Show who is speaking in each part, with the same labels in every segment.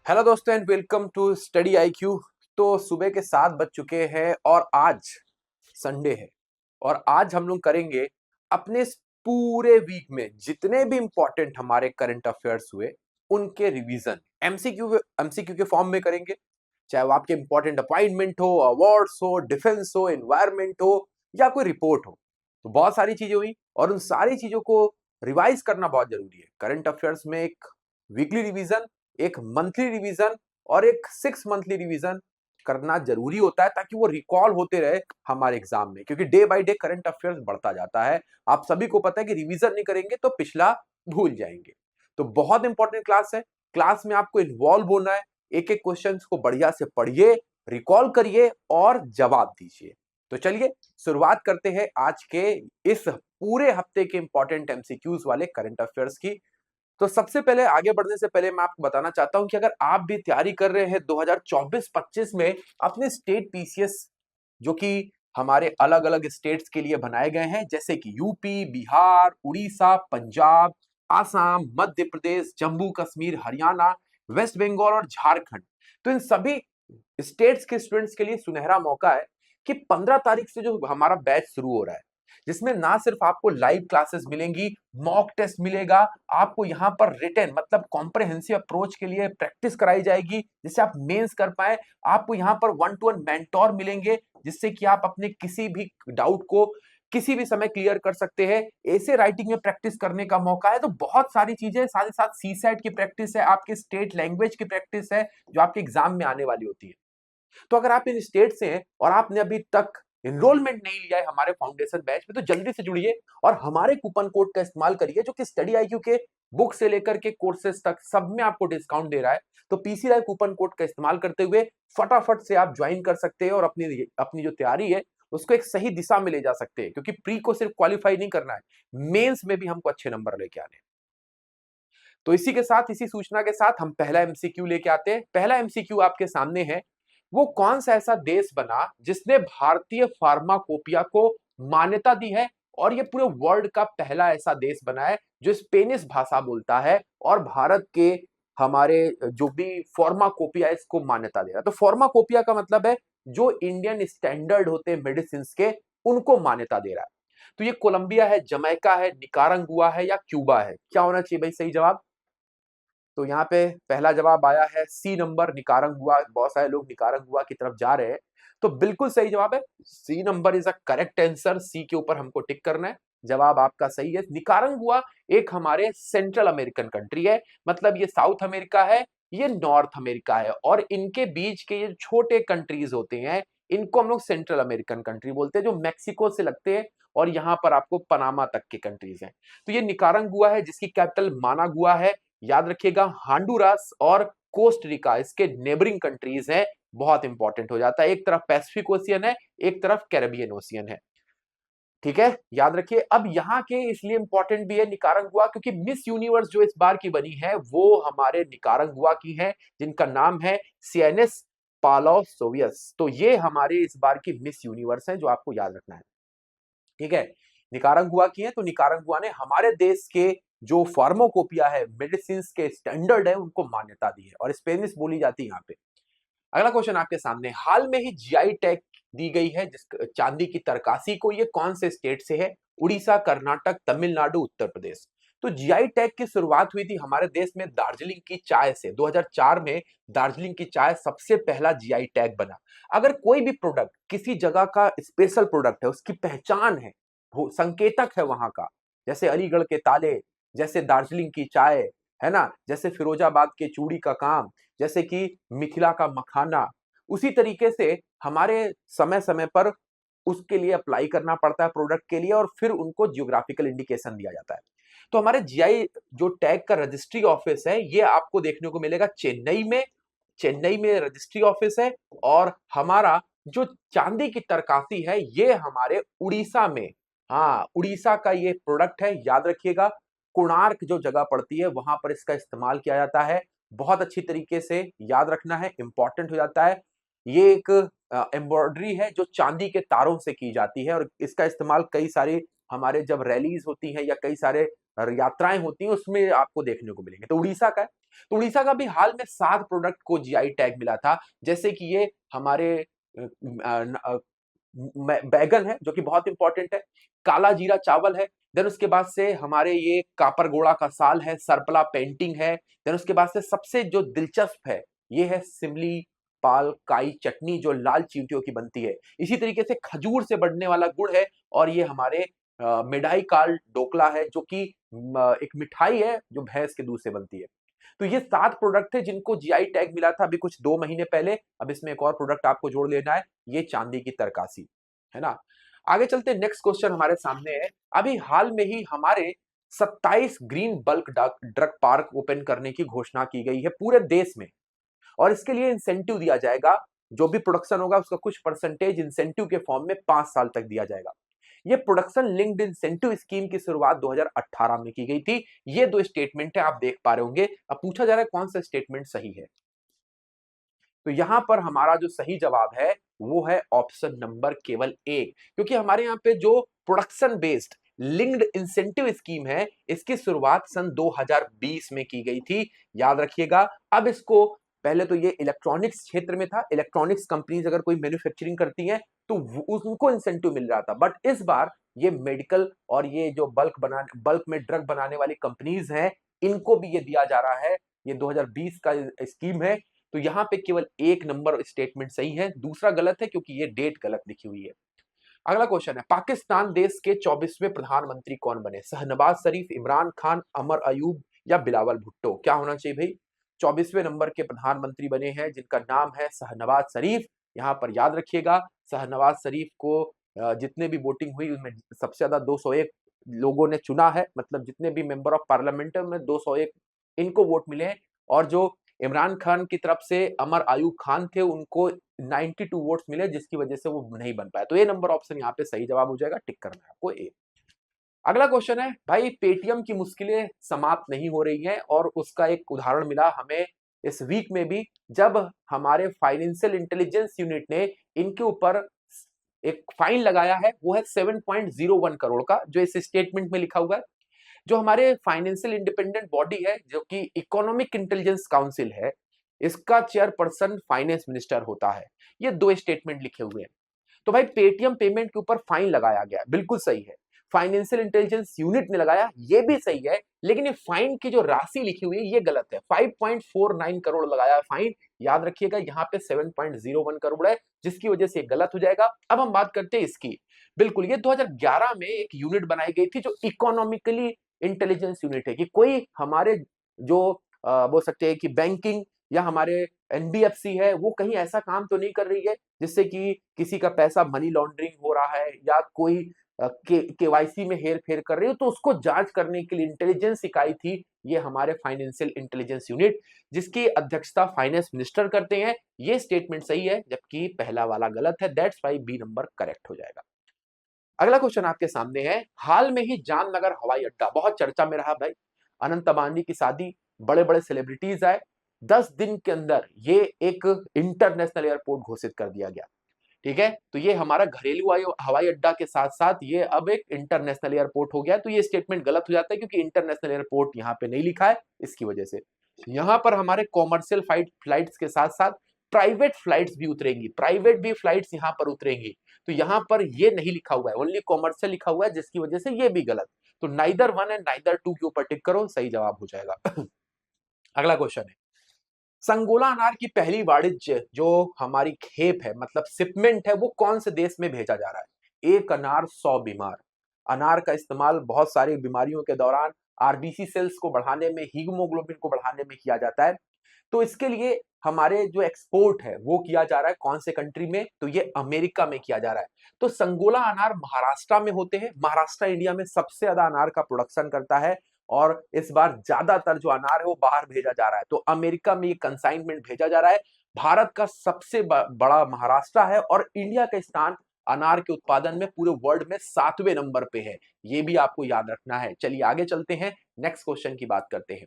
Speaker 1: Hello दोस्तों and welcome to study IQ. तो सुबह के 7 बज चुके हैं और आज संडे है और आज हम लोग करेंगे अपने इस पूरे वीक में जितने भी इंपॉर्टेंट हमारे करंट अफेयर्स हुए उनके रिवीजन एमसीक्यू के फॉर्म में करेंगे। चाहे वो आपके इंपॉर्टेंट अपॉइंटमेंट हो, अवार्ड्स हो, डिफेंस हो, एनवायरमेंट हो या कोई रिपोर्ट हो। तो बहुत सारी चीजें हुई और उन सारी चीजों को रिवाइज करना बहुत जरूरी है। करंट अफेयर्स में एक वीकली रिवीजन, एक मंथली रिवीजन और एक 6 मंथली रिवीजन करना जरूरी होता है ताकि वो रिकॉल होते रहे हमारे एग्जाम में, क्योंकि day by day current affairs बढ़ता जाता है। आप सभी को पता है कि रिवीजन नहीं करेंगे तो पिछला भूल जाएंगे। तो बहुत इंपॉर्टेंट क्लास है। क्लास में आपको इन्वॉल्व होना है। एक एक क्वेश्चंस को बढ़िया से पढ़िए, रिकॉल करिए और जवाब दीजिए। तो चलिए शुरुआत करते हैं आज के इस पूरे हफ्ते के इंपॉर्टेंट एमसीक्यूज वाले करंट अफेयर्स की। तो सबसे पहले आगे बढ़ने से पहले मैं आपको बताना चाहता हूं कि अगर आप भी तैयारी कर रहे हैं 2024-25 में अपने स्टेट पीसीएस, जो कि हमारे अलग अलग स्टेट्स के लिए बनाए गए हैं, जैसे कि यूपी, बिहार, उड़ीसा, पंजाब, आसाम, मध्य प्रदेश, जम्मू कश्मीर, हरियाणा, वेस्ट बंगाल और झारखंड। तो इन सभी स्टेट्स के स्टूडेंट्स के लिए सुनहरा मौका है कि 15 तारीख से जो हमारा बैच शुरू हो रहा है, जिसमें ना सिर्फ आपको लाइव क्लासेस मिलेंगी, मॉक टेस्ट मिलेगा, आपको यहाँ पर रिटन मतलब कॉम्प्रहेंसिव अप्रोच के लिए प्रैक्टिस कराई जाएगी जिससे आप मेंस कर पाए। आपको यहाँ पर 1-to-1 मेंटोर मिलेंगे जिससे कि आप अपने किसी भी डाउट को किसी भी समय क्लियर कर सकते हैं। ऐसे राइटिंग में प्रैक्टिस करने का मौका है। तो बहुत सारी चीजें, साथ ही साथ सीसैट की प्रैक्टिस है, आपके स्टेट लैंग्वेज की प्रैक्टिस है जो आपके एग्जाम में आने वाली होती है। तो अगर आप इन स्टेट से हैं और आपने अभी तक एनरोलमेंट नहीं लिया है हमारे फाउंडेशन बैच में, तो जल्दी से जुड़िए और हमारे कूपन कोड का इस्तेमाल करिए जो कि स्टडी आईक्यू के बुक से लेकर के कोर्सेज तक सब में आपको डिस्काउंट दे रहा है। तो पीसी लाइव कूपन कोड का इस्तेमाल करते हुए फटाफट से आप ज्वाइन कर सकते हैं और अपनी अपनी जो तैयारी है उसको एक सही दिशा में ले जा सकते हैं, क्योंकि प्री को सिर्फ क्वालिफाई नहीं करना है, मेंस में भी हमको अच्छे नंबर लेके आने हैं। तो इसी के साथ, इसी सूचना के साथ हम पहला एमसीक्यू लेके आते हैं। पहला एमसीक्यू आपके सामने है, वो कौन सा ऐसा देश बना जिसने भारतीय फार्माकोपिया को मान्यता दी है, और ये पूरे वर्ल्ड का पहला ऐसा देश बना है जो स्पेनिश भाषा बोलता है और भारत के हमारे जो भी फार्माकोपिया इसको मान्यता दे रहा है। तो फार्माकोपिया का मतलब है जो इंडियन स्टैंडर्ड होते हैं मेडिसिन के, उनको मान्यता दे रहा है। तो ये कोलंबिया है, जमैका है, निकारागुआ है या क्यूबा है? क्या होना चाहिए भाई सही जवाब? तो यहाँ पे पहला जवाब आया है सी नंबर, निकारागुआ। बहुत सारे लोग निकारागुआ की तरफ जा रहे हैं, तो बिल्कुल सही जवाब है C number is a correct answer. C के ऊपर हमको टिक करना है, जवाब आपका सही है। निकारागुआ एक हमारे सेंट्रल अमेरिकन कंट्री है, मतलब ये साउथ अमेरिका है, ये नॉर्थ अमेरिका है, और इनके बीच के ये छोटे कंट्रीज होते हैं, इनको हम लोग सेंट्रल अमेरिकन कंट्री बोलते हैं, जो मैक्सिको से लगते हैं और यहाँ पर आपको पनामा तक के कंट्रीज हैं। तो ये निकारागुआ है जिसकी कैपिटल मानागुआ है। याद रखिएगा, हांडुरास और कोस्टरिका इसके नेबरिंग कंट्रीज हैं। बहुत इंपॉर्टेंट हो जाता है, एक तरफ पैसिफिक ओशियन है, एक तरफ कैरेबियन ओशियन है। ठीक है, याद रखिए। अब यहाँ के इसलिए इंपॉर्टेंट भी है निकारागुआ क्योंकि मिस यूनिवर्स जो इस बार की बनी है वो हमारे निकारागुआ की है, जिनका नाम है सियनेस पालासोवियस। तो ये हमारे इस बार की मिस यूनिवर्स है, जो आपको याद रखना है। ठीक है, निकारागुआ की है। तो निकारागुआ ने हमारे देश के जो फार्माकोपिया है, मेडिसिन के स्टैंडर्ड है, उनको मान्यता दी है और स्पेनिश बोली जाती है यहाँ पे। अगला क्वेश्चन आपके सामने, हाल में ही जीआई टैग दी गई है जिस चांदी की तरकासी को, ये कौन से स्टेट से है? उड़ीसा, कर्नाटक, तमिलनाडु, उत्तर प्रदेश। तो जीआई टैग की शुरुआत हुई थी हमारे देश में दार्जिलिंग की चाय से। 2004 में दार्जिलिंग की चाय सबसे पहला जीआई टैग बना। अगर कोई भी प्रोडक्ट किसी जगह का स्पेशल प्रोडक्ट है, उसकी पहचान है, संकेतक है वहां का, जैसे अलीगढ़ के ताले, जैसे दार्जिलिंग की चाय, है ना, जैसे फिरोजाबाद के चूड़ी का काम, जैसे कि मिथिला का मखाना, उसी तरीके से हमारे समय समय पर उसके लिए अप्लाई करना पड़ता है प्रोडक्ट के लिए, और फिर उनको जियोग्राफिकल इंडिकेशन दिया जाता है। तो हमारे जीआई जो टैग का रजिस्ट्री ऑफिस है, ये आपको देखने को मिलेगा चेन्नई में। चेन्नई में रजिस्ट्री ऑफिस है। और हमारा जो चांदी की तरकासी है ये हमारे उड़ीसा में, हाँ उड़ीसा का ये प्रोडक्ट है। याद रखिएगा, कोणार्क जो जगह पड़ती है वहां पर इसका इस्तेमाल किया जाता है। बहुत अच्छी तरीके से याद रखना है, इंपॉर्टेंट हो जाता है। ये एक एम्ब्रॉयडरी है जो चांदी के तारों से की जाती है और इसका इस्तेमाल कई सारी हमारे जब रैलीज होती हैं या कई सारे यात्राएं होती हैं उसमें आपको देखने को मिलेंगे। तो उड़ीसा का है, तो उड़ीसा का भी हाल में 7 प्रोडक्ट को जीआई टैग मिला था, जैसे कि ये हमारे बैगन है जो कि बहुत इंपॉर्टेंट है, काला जीरा चावल है, देन उसके बाद से हमारे ये कापरगोड़ा का साल है, सरपला पेंटिंग है, देन उसके बाद से सबसे जो दिलचस्प है ये है सिमली पाल काई चटनी जो लाल चींटियों की बनती है। इसी तरीके से खजूर से बनने वाला गुड़ है और ये हमारे मिठाई काल डोकला है जो कि एक मिठाई है जो भैंस के दूध से बनती है। तो ये 7 प्रोडक्ट थे जिनको जीआई टैग मिला था अभी कुछ 2 महीने पहले। अब इसमें एक और प्रोडक्ट आपको जोड़ लेना है, ये चांदी की तरकासी, है ना? आगे चलते नेक्स्ट क्वेश्चन हमारे सामने है। अभी हाल में ही हमारे 27 green bulk drug park open करने की घोषणा की गई है पूरे देश में और इसके लिए इंसेंटिव दिया जाएगा। जो भी प्रोडक्शन होगा उसका कुछ परसेंटेज इंसेंटिव के फॉर्म में 5 साल तक दिया जाएगा। ये प्रोडक्शन लिंक्ड इंसेंटिव स्कीम की शुरुआत 2018 में की गई थी। ये 2 स्टेटमेंट है, आप देख पा रहे होंगे। अब पूछा जा रहा है कौन सा स्टेटमेंट सही है, तो यहां पर हमारा जो सही जवाब है वो है ऑप्शन नंबर केवल एक, क्योंकि हमारे यहाँ पे जो production based linked incentive scheme है इसकी शुरुआत सन 2020 में की गई थी, याद रखिएगा। अब इसको पहले तो ये इलेक्ट्रॉनिक्स क्षेत्र में था, इलेक्ट्रॉनिक्स कंपनीज अगर कोई मैन्युफैक्चरिंग करती है तो उनको इंसेंटिव मिल रहा था, बट इस बार ये मेडिकल और ये जो बल्क में ड्रग बनाने वाली कंपनीज हैं इनको भी ये दिया जा रहा है। ये 2020 का स्कीम है, तो यहां पे केवल एक नंबर स्टेटमेंट सही है, दूसरा गलत है क्योंकि ये डेट गलत लिखी हुई है। अगला क्वेश्चन है, पाकिस्तान देश के 24वें प्रधानमंत्री कौन बने? शहनवाज शरीफ, इमरान खान, अमर अयूब या बिलावल भुट्टो? क्या होना चाहिए भाई? 24वें नंबर के प्रधानमंत्री बने हैं जिनका नाम है शहनवाज शरीफ। यहां पर याद रखिएगा शहनवाज शरीफ को जितने भी वोटिंग हुई उनमें सबसे ज्यादा 201 लोगों ने चुना है, मतलब जितने भी मेंबर ऑफ पार्लियामेंट है उनमें 201 इनको वोट मिले हैं। और जो इमरान खान की तरफ से अमर आयूब खान थे उनको 92 वोट्स मिले जिसकी वजह से वो नहीं बन पाया। तो ये नंबर ऑप्शन यहाँ पे सही जवाब हो जाएगा, टिक करना है आपको ए। अगला क्वेश्चन है, भाई पेटीएम की मुश्किलें समाप्त नहीं हो रही हैं और उसका एक उदाहरण मिला हमें इस वीक में भी, जब हमारे फाइनेंशियल इंटेलिजेंस यूनिट ने इनके ऊपर एक फाइन लगाया है, वो है 7.01 करोड़ का, जो इस स्टेटमेंट में लिखा हुआ है। जो हमारे फाइनेंशियल इंडिपेंडेंट बॉडी है जो कि इकोनॉमिक इंटेलिजेंस काउंसिल है, इसका चेयरपर्सन फाइनेंस मिनिस्टर होता है। ये 2 स्टेटमेंट लिखे हुए हैं। तो भाई पेटीएम पेमेंट के ऊपर फाइन लगाया गया, बिल्कुल सही है। फाइनेंशियल इंटेलिजेंस यूनिट ने लगाया, ये भी सही है, लेकिन ये फाइन की जो राशि लिखी हुई है ये गलत है। 5.49 करोड़ लगाया फाइन, याद रखिएगा यहाँ पे 7.01 करोड़ है, जिसकी वजह से गलत हो जाएगा। अब हम बात करते हैं इसकी। बिल्कुल, ये 2011 में एक यूनिट बनाई गई थी जो इकोनॉमिकली इंटेलिजेंस यूनिट है, कि कोई हमारे जो बोल सकते हैं कि बैंकिंग या हमारे एनबीएफसी है वो कहीं ऐसा काम तो नहीं कर रही है जिससे कि किसी का पैसा मनी लॉन्ड्रिंग हो रहा है या कोई केवाईसी में हेर फेर कर रही हो, तो उसको जांच करने के लिए इंटेलिजेंस इकाई थी ये हमारे फाइनेंशियल इंटेलिजेंस यूनिट, जिसकी अध्यक्षता फाइनेंस मिनिस्टर करते हैं। ये स्टेटमेंट सही है जबकि पहला वाला गलत है, that's why B number correct हो जाएगा। अगला क्वेश्चन आपके सामने है, हाल में ही जामनगर हवाई अड्डा बहुत चर्चा में रहा भाई। अनंत अंबानी की शादी, बड़े बड़े सेलिब्रिटीज आए, 10 दिन के अंदर ये एक इंटरनेशनल एयरपोर्ट घोषित कर दिया गया। ठीक है, तो ये हमारा घरेलू हवाई अड्डा के साथ साथ ये अब एक इंटरनेशनल एयरपोर्ट हो गया। तो ये स्टेटमेंट गलत हो जाता है क्योंकि इंटरनेशनल एयरपोर्ट यहाँ पे नहीं लिखा है, इसकी वजह से। यहाँ पर हमारे कॉमर्शियल फ्लाइट्स के साथ साथ प्राइवेट फ्लाइट्स भी उतरेंगी, प्राइवेट भी फ्लाइट्स यहाँ पर उतरेंगी। तो यहाँ पर ये नहीं लिखा हुआ है, ओनली कॉमर्शियल लिखा हुआ है, जिसकी वजह से ये भी गलत। तो नाइदर 1 एंड नाइदर 2 के ऊपर टिक करो, सही जवाब हो जाएगा। अगला क्वेश्चन है, संगोला अनार की पहली वाणिज्य जो हमारी खेप है, मतलब शिपमेंट है, वो कौन से देश में भेजा जा रहा है? एक अनार 100 बीमार। अनार का इस्तेमाल बहुत सारी बीमारियों के दौरान आरबीसी सेल्स को बढ़ाने में, हीमोग्लोबिन को बढ़ाने में किया जाता है। तो इसके लिए हमारे जो एक्सपोर्ट है वो किया जा रहा है कौन से कंट्री में? तो ये अमेरिका में किया जा रहा है। तो संगोला अनार महाराष्ट्र में होते हैं। महाराष्ट्र इंडिया में सबसे ज्यादा अनार का प्रोडक्शन करता है और इस बार ज्यादातर जो अनार है वो बाहर भेजा जा रहा है। तो अमेरिका में ये कंसाइनमेंट भेजा जा रहा है। भारत का सबसे बड़ा महाराष्ट्र है और इंडिया का स्थान अनार के उत्पादन में पूरे वर्ल्ड में 7वें नंबर पे है। ये भी आपको याद रखना है। चलिए आगे चलते हैं, नेक्स्ट क्वेश्चन की बात करते हैं।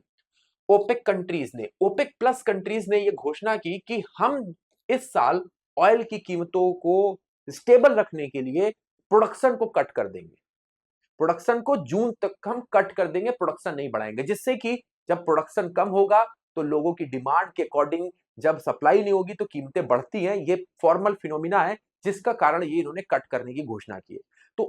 Speaker 1: ओपेक कंट्रीज ने, ओपेक प्लस कंट्रीज ने यह घोषणा की कि हम इस साल ऑयल की कीमतों को स्टेबल रखने के लिए प्रोडक्शन को कट कर देंगे। प्रोडक्शन को जून तक हम कट कर देंगे, प्रोडक्शन नहीं बढ़ाएंगे, जिससे कि जब प्रोडक्शन कम होगा तो लोगों की डिमांड के अकॉर्डिंग जब सप्लाई नहीं होगी तो कीमतें बढ़ती हैं। ये फॉर्मल फिनोमिना है जिसका कारण ये इन्होंने कट करने की घोषणा की है। तो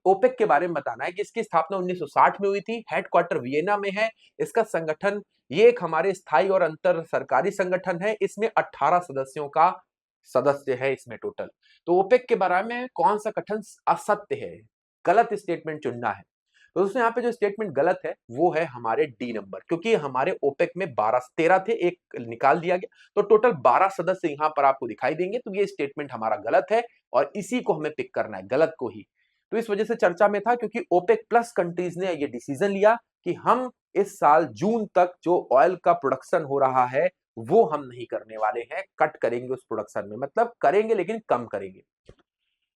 Speaker 1: ओपेक के बारे में बताना है कि इसकी स्थापना 1960 में हुई थी, हेडक्वार्टर वियना में है। इसका संगठन ये एक हमारे स्थायी और अंतर सरकारी संगठन है। इसमें 18 सदस्यों का सदस्य है इसमें टोटल। तो ओपेक के बारे में कौन सा कथन असत्य है, गलत स्टेटमेंट चुनना है। तो दोस्तों यहाँ पे जो स्टेटमेंट गलत है वो है हमारे डी नंबर, क्योंकि हमारे ओपेक में 13 थे, एक निकाल दिया गया, तो टोटल 12 सदस्य यहाँ पर आपको दिखाई देंगे। तो ये स्टेटमेंट हमारा गलत है और इसी को हमें पिक करना है, गलत को ही। तो इस वजह से चर्चा में था, क्योंकि ओपेक प्लस कंट्रीज ने ये डिसीजन लिया कि हम इस साल जून तक जो ऑयल का प्रोडक्शन हो रहा है वो हम नहीं करने वाले हैं, कट करेंगे उस प्रोडक्शन में, मतलब करेंगे लेकिन कम करेंगे।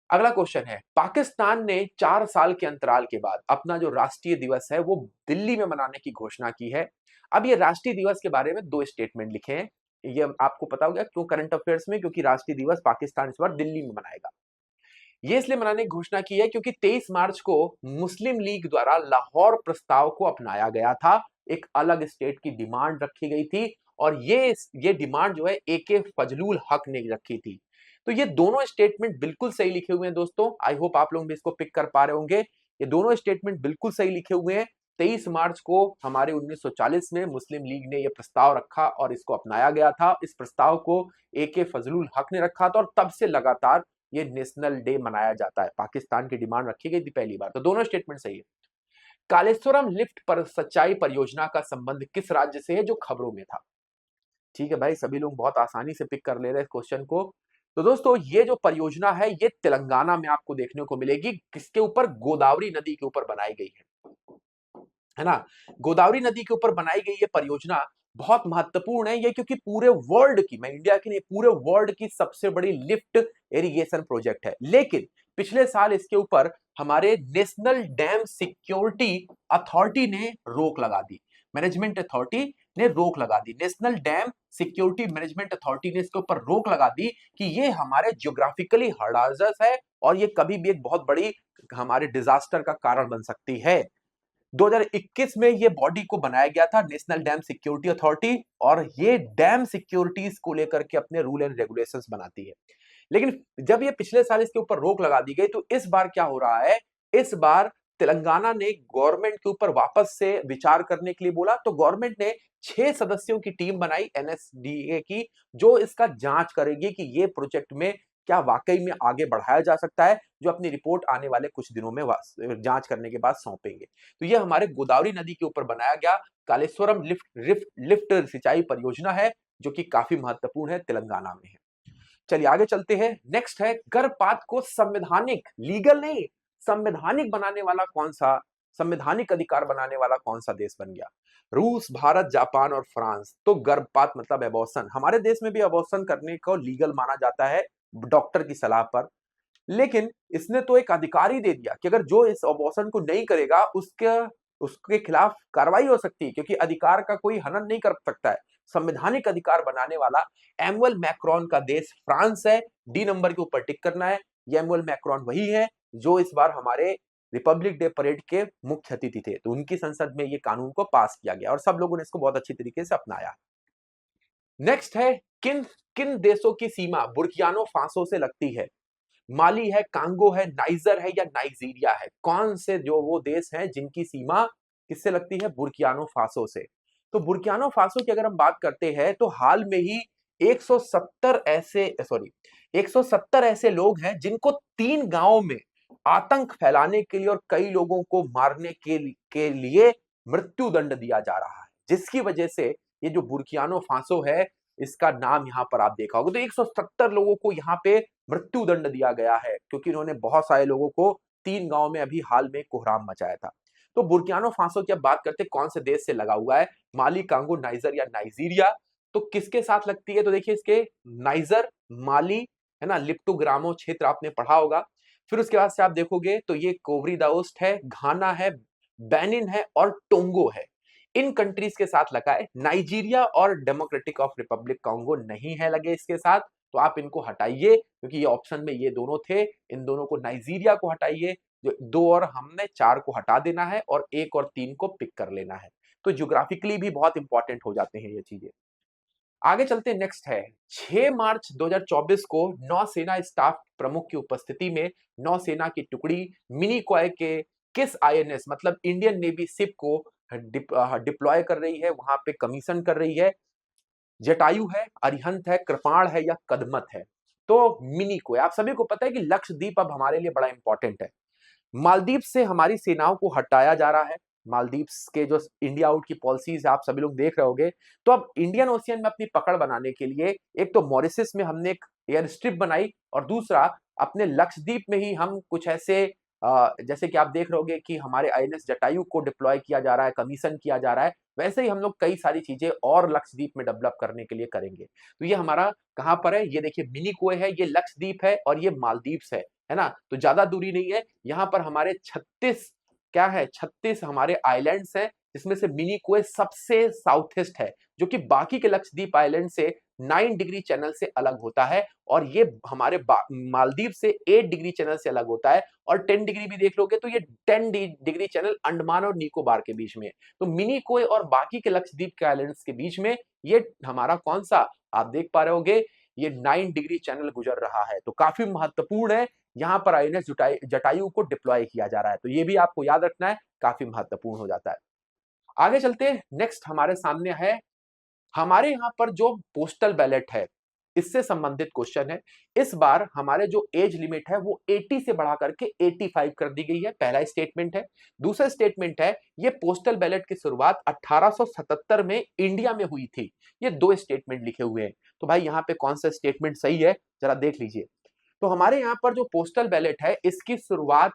Speaker 1: अगला क्वेश्चन है, पाकिस्तान ने 4 साल के अंतराल के बाद अपना जो राष्ट्रीय दिवस है वो दिल्ली में मनाने की घोषणा की है। अब ये राष्ट्रीय दिवस के बारे में 2 स्टेटमेंट लिखे हैं। ये आपको पता होगा क्यों, करंट अफेयर्स में, क्योंकि राष्ट्रीय दिवस पाकिस्तान इस बार दिल्ली में मनाएगा। ये इसलिए मनाने की घोषणा की है क्योंकि 23 मार्च को मुस्लिम लीग द्वारा लाहौर प्रस्ताव को अपनाया गया था। एक अलग स्टेट की डिमांड रखी गई थी और ये डिमांड जो है AK फजलुल हक ने रखी थी। तो ये दोनों स्टेटमेंट बिल्कुल सही लिखे हुए हैं दोस्तों। आई होप आप लोग भी इसको पिक कर पा रहे होंगे। ये दोनों स्टेटमेंट बिल्कुल सही लिखे हुए हैं। 23 मार्च को हमारे 1940 में मुस्लिम लीग ने यह प्रस्ताव रखा और इसको अपनाया गया था। इस प्रस्ताव को AK फजलुल हक ने रखा था और तब से लगातार ये नेशनल डे मनाया जाता है। पाकिस्तान की डिमांड रखी गई थी पहली बार। तो दोनों स्टेटमेंट सही है। कालेश्वरम लिफ्ट पर सच्चाई परियोजना का संबंध किस राज्य से है, जो खबरों में था। ठीक है भाई, सभी लोग बहुत आसानी से पिक कर ले रहे हैं क्वेश्चन को। तो दोस्तों ये जो परियोजना है ये तेलंगाना में आपको देखने को मिलेगी। किसके ऊपर? गोदावरी नदी के ऊपर बनाई गई है ना। गोदावरी नदी के ऊपर बनाई गई ये परियोजना बहुत महत्वपूर्ण है ये, क्योंकि पूरे वर्ल्ड की, मैं इंडिया की नहीं, पूरे वर्ल्ड की सबसे बड़ी लिफ्ट इरिगेशन प्रोजेक्ट है। लेकिन पिछले साल इसके ऊपर हमारे नेशनल डैम सिक्योरिटी अथॉरिटी ने रोक लगा दी। मैनेजमेंट अथॉरिटी ने रोक लगा दी, national dam security management authority ने इसके ऊपर रोक लगा दी कि ये हमारे जियोग्राफिकली हजार्डस है और ये कभी भी एक बहुत बड़ी हमारे डिजास्टर का कारण बन सकती है। 2021 में ये बॉडी को बनाया गया था, नेशनल डैम सिक्योरिटी अथॉरिटी, और ये डैम सिक्योरिटीज को लेकर के अपने रूल एंड रेगुलेशंस बनाती है। लेकिन जब ये पिछले साल इसके ऊपर रोक लगा दी गई तो इस बार क्या हो रहा है, इस बार तेलंगाना ने गवर्नमेंट के ऊपर वापस से विचार करने के लिए बोला। तो गवर्नमेंट ने 6 सदस्यों की टीम बनाई NSDA की, जो इसका जांच करेगी कि ये प्रोजेक्ट में क्या वाकई में आगे बढ़ाया जा सकता है, जो अपनी रिपोर्ट आने वाले कुछ दिनों में जांच करने के बाद सौंपेंगे। तो ये हमारे गोदावरी नदी के ऊपर बनाया गया कालेश्वरम लिफ्ट सिंचाई परियोजना है, जो कि काफी महत्वपूर्ण है, तेलंगाना में है। चलिए आगे चलते हैं। नेक्स्ट है, गर्भपात को संवैधानिक, लीगल नहीं, संवैधानिक बनाने वाला कौन सा, संवैधानिक अधिकार बनाने वाला कौन सा देश बन गया? रूस, भारत, जापान और फ्रांस। तो गर्भपात मतलब एबॉर्शन, हमारे देश में भी एबॉर्शन करने को लीगल माना जाता है डॉक्टर की सलाह पर। लेकिन इसने तो एक अधिकार ही दे दिया कि अगर जो इस अबॉर्शन को नहीं करेगा उसके उसके खिलाफ कार्रवाई हो सकती है, क्योंकि अधिकार का कोई हनन नहीं कर सकता है। संवैधानिक अधिकार बनाने वाला एमुअल मैक्रोन का देश फ्रांस है। डी नंबर के ऊपर टिक करना है। ये एमुअल मैक्रोन वही है जो इस बार हमारे रिपब्लिक डे परेड के मुख्य अतिथि थे। तो उनकी संसद में ये कानून को पास किया गया और सब लोगों ने इसको बहुत अच्छी तरीके से अपनाया। नेक्स्ट है, किन किन देशों की सीमा बुर्कियानो फासो से लगती है? माली है, कांगो है, नाइजर है या नाइजीरिया है? कौन से जो वो देश हैं जिनकी सीमा किससे लगती है? बुर्कियानो फासो से। तो बुर्कियानो फासो की अगर हम बात करते हैं तो हाल में ही 170 ऐसे लोग हैं जिनको 3 गांवों में आतंक फैलाने के लिए और कई लोगों को मारने के लिए मृत्यु दंड दिया जा रहा है, जिसकी वजह से ये जो बुर्कियानो फासो है इसका नाम यहाँ पर आप देखा होगा। तो 170 लोगों को यहाँ पे मृत्यु दंड दिया गया है क्योंकि इन्होंने बहुत सारे लोगों को 3 गांव में अभी हाल में कोहराम मचाया था। तो बुर्कियानो फासो की अब बात करते हैं कौन से देश से लगा हुआ है, माली, कांगो, नाइजर या नाइजीरिया। तो किसके साथ लगती है? तो देखिए इसके नाइजर, माली है ना, लिप्टोग्रामो क्षेत्र आपने पढ़ा होगा। फिर उसके बाद से आप देखोगे तो ये कोवरी दाओस्ट है, घाना है, बेनिन है और टोंगो है। इन कंट्रीज के साथ लगा है। नाइजीरिया और डेमोक्रेटिक ऑफ रिपब्लिक कांगो नहीं है लगे इसके साथ, तो आप इनको हटाइए क्योंकि ये ऑप्शन में ये दोनों थे। इन दोनों को, नाइजीरिया को हटाइए दो और हमने 4 को हटा देना है और 1 और 3 को पिक कर लेना है। तो ज्योग्राफिकली भी बहुत इंपॉर्टेंट हो जाते हैं ये चीजें। आगे चलते नेक्स्ट है 6 मार्च 2024 को नौसेना स्टाफ प्रमुख की उपस्थिति में नौसेना की टुकड़ी मिनिकॉय के किस आईएनएस मतलब इंडियन नेवी शिप को डिप्लॉय कर रही है, वहां पे कमीशन कर रही है। जटायु है, अरिहंत है, कृपाण है या कदमत है? तो मिनिकॉय, आप सभी को पता है कि लक्षद्वीप अब हमारे लिए बड़ा इंपॉर्टेंट है। मालदीव से हमारी सेनाओं को हटाया जा रहा है। मालदीव्स के जो इंडिया आउट की पॉलिसीज आप सभी लोग देख रहे होंगे। तो अब इंडियन ओशियन में अपनी पकड़ बनाने के लिए एक तो मॉरिशस में हमने एक एयर स्ट्रिप बनाई और दूसरा अपने लक्षद्वीप में ही हम कुछ ऐसे जैसे कि आप देख रहे होंगे कि हमारे आईएनएस जटायु को डिप्लॉय किया जा रहा है, कमीशन किया जा रहा है। वैसे ही हम लोग कई सारी चीजें और लक्षद्वीप में डेवलप करने के लिए करेंगे। तो ये हमारा कहां पर है, ये देखिए मिनिकॉय है, ये लक्षद्वीप है और ये मालदीव्स है ना। तो ज्यादा दूरी नहीं है। यहाँ पर हमारे 36 क्या है, 36 हमारे आइलैंड्स हैं, जिसमें से मिनिकॉय सबसे साउथेस्ट है, जो कि बाकी के लक्षद्वीप आइलैंड से 9 डिग्री चैनल से अलग होता है और ये हमारे मालदीव से 8 डिग्री चैनल से अलग होता है। और 10 डिग्री भी देख लोगे तो ये 10 डिग्री चैनल अंडमान और निकोबार के बीच में। तो मिनिकॉय और बाकी के लक्षद्वीप के आइलैंड्स के बीच में ये हमारा कौन सा, आप देख पा रहे होगे, ये 9 डिग्री चैनल गुजर रहा है। तो काफी महत्वपूर्ण है, यहाँ पर आईएनएस जटायु को डिप्लॉय किया जा रहा है। तो ये भी आपको याद रखना है, काफी महत्वपूर्ण हो जाता है। आगे चलते हैं, नेक्स्ट हमारे सामने है हमारे यहाँ पर जो पोस्टल बैलेट है, इससे संबंधित क्वेश्चन है। इस बार हमारे जो एज लिमिट है वो 80 से बढ़ा करके 85 कर दी गई है, पहला स्टेटमेंट है। दूसरा स्टेटमेंट है ये पोस्टल बैलेट की शुरुआत 1877 में इंडिया में हुई थी। ये दो स्टेटमेंट लिखे हुए हैं। तो भाई यहाँ पे कौन सा स्टेटमेंट सही है, जरा देख लीजिए। तो हमारे यहाँ पर जो पोस्टल बैलेट है इसकी शुरुआत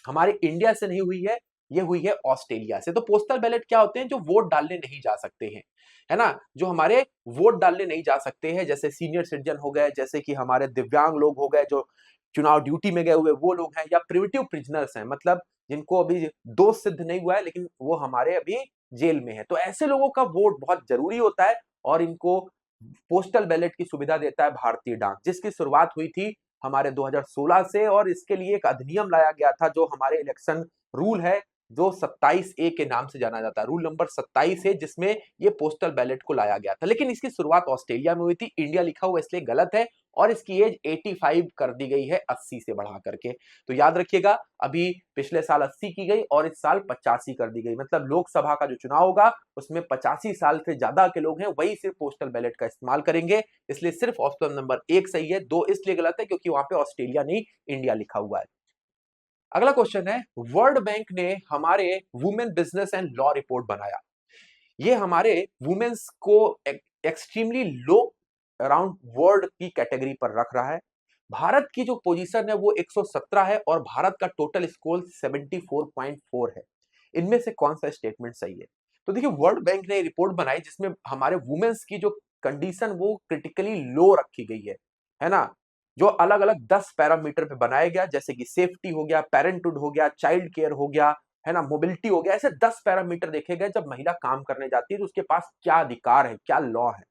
Speaker 1: हमारे इंडिया से नहीं हुई है, ये हुई है ऑस्ट्रेलिया से। तो पोस्टल बैलेट क्या होते हैं, जो वोट डालने नहीं जा सकते हैं, है ना, जो हमारे वोट डालने नहीं जा सकते हैं, जैसे सीनियर सिटीजन हो गए, जैसे कि हमारे दिव्यांग लोग हो गए, जो चुनाव ड्यूटी में गए हुए वो लोग हैं, या प्रिवेंटिव प्रिजनर्स हैं, मतलब जिनको अभी दोष सिद्ध नहीं हुआ है लेकिन वो हमारे अभी जेल में है। तो ऐसे लोगों का वोट बहुत जरूरी होता है और इनको पोस्टल बैलेट की सुविधा देता है भारतीय डाक, जिसकी शुरुआत हुई थी हमारे 2016 से। और इसके लिए एक अधिनियम लाया गया था, जो हमारे इलेक्शन रूल है, जो 27A के नाम से जाना जाता है, रूल नंबर 27 है, जिसमें ये पोस्टल बैलेट को लाया गया था। लेकिन इसकी शुरुआत ऑस्ट्रेलिया में हुई थी, इंडिया लिखा हुआ इसलिए गलत है। और इसकी एज 85 कर दी गई है 80 से बढ़ा करके। तो याद रखिएगा, अभी पिछले साल 80 की गई और इस साल 85 कर दी गई। मतलब लोकसभा का जो चुनाव होगा उसमें 85 साल से ज्यादा के लोग हैं वही सिर्फ पोस्टल बैलेट का इस्तेमाल करेंगे। इसलिए सिर्फ ऑप्शन नंबर 1 सही है, 2 इसलिए गलत है क्योंकि वहां पे ऑस्ट्रेलिया नहीं इंडिया लिखा हुआ है। अगला क्वेश्चन है, वर्ल्ड बैंक ने हमारे women business and law report बनाया। ये हमारे वुमेन्स को एक्सट्रीमली लो अराउंड वर्ल्ड की कैटेगरी पर रख रहा है। भारत की जो पोजीशन है वो 117 है और भारत का टोटल स्कोर 74.4 है। इनमें से कौन सा स्टेटमेंट सही है? तो देखिए, वर्ल्ड बैंक ने रिपोर्ट बनाई जिसमें हमारे वुमेन्स की जो कंडीशन वो क्रिटिकली लो रखी गई है ना, जो अलग अलग 10 पैरामीटर पे बनाया गया, जैसे कि सेफ्टी हो गया, पेरेंटहुड हो गया, चाइल्ड केयर हो गया, है ना, मोबिलिटी हो गया। ऐसे 10 पैरामीटर देखे गए, जब महिला काम करने जाती है तो उसके पास क्या अधिकार है, क्या लॉ है,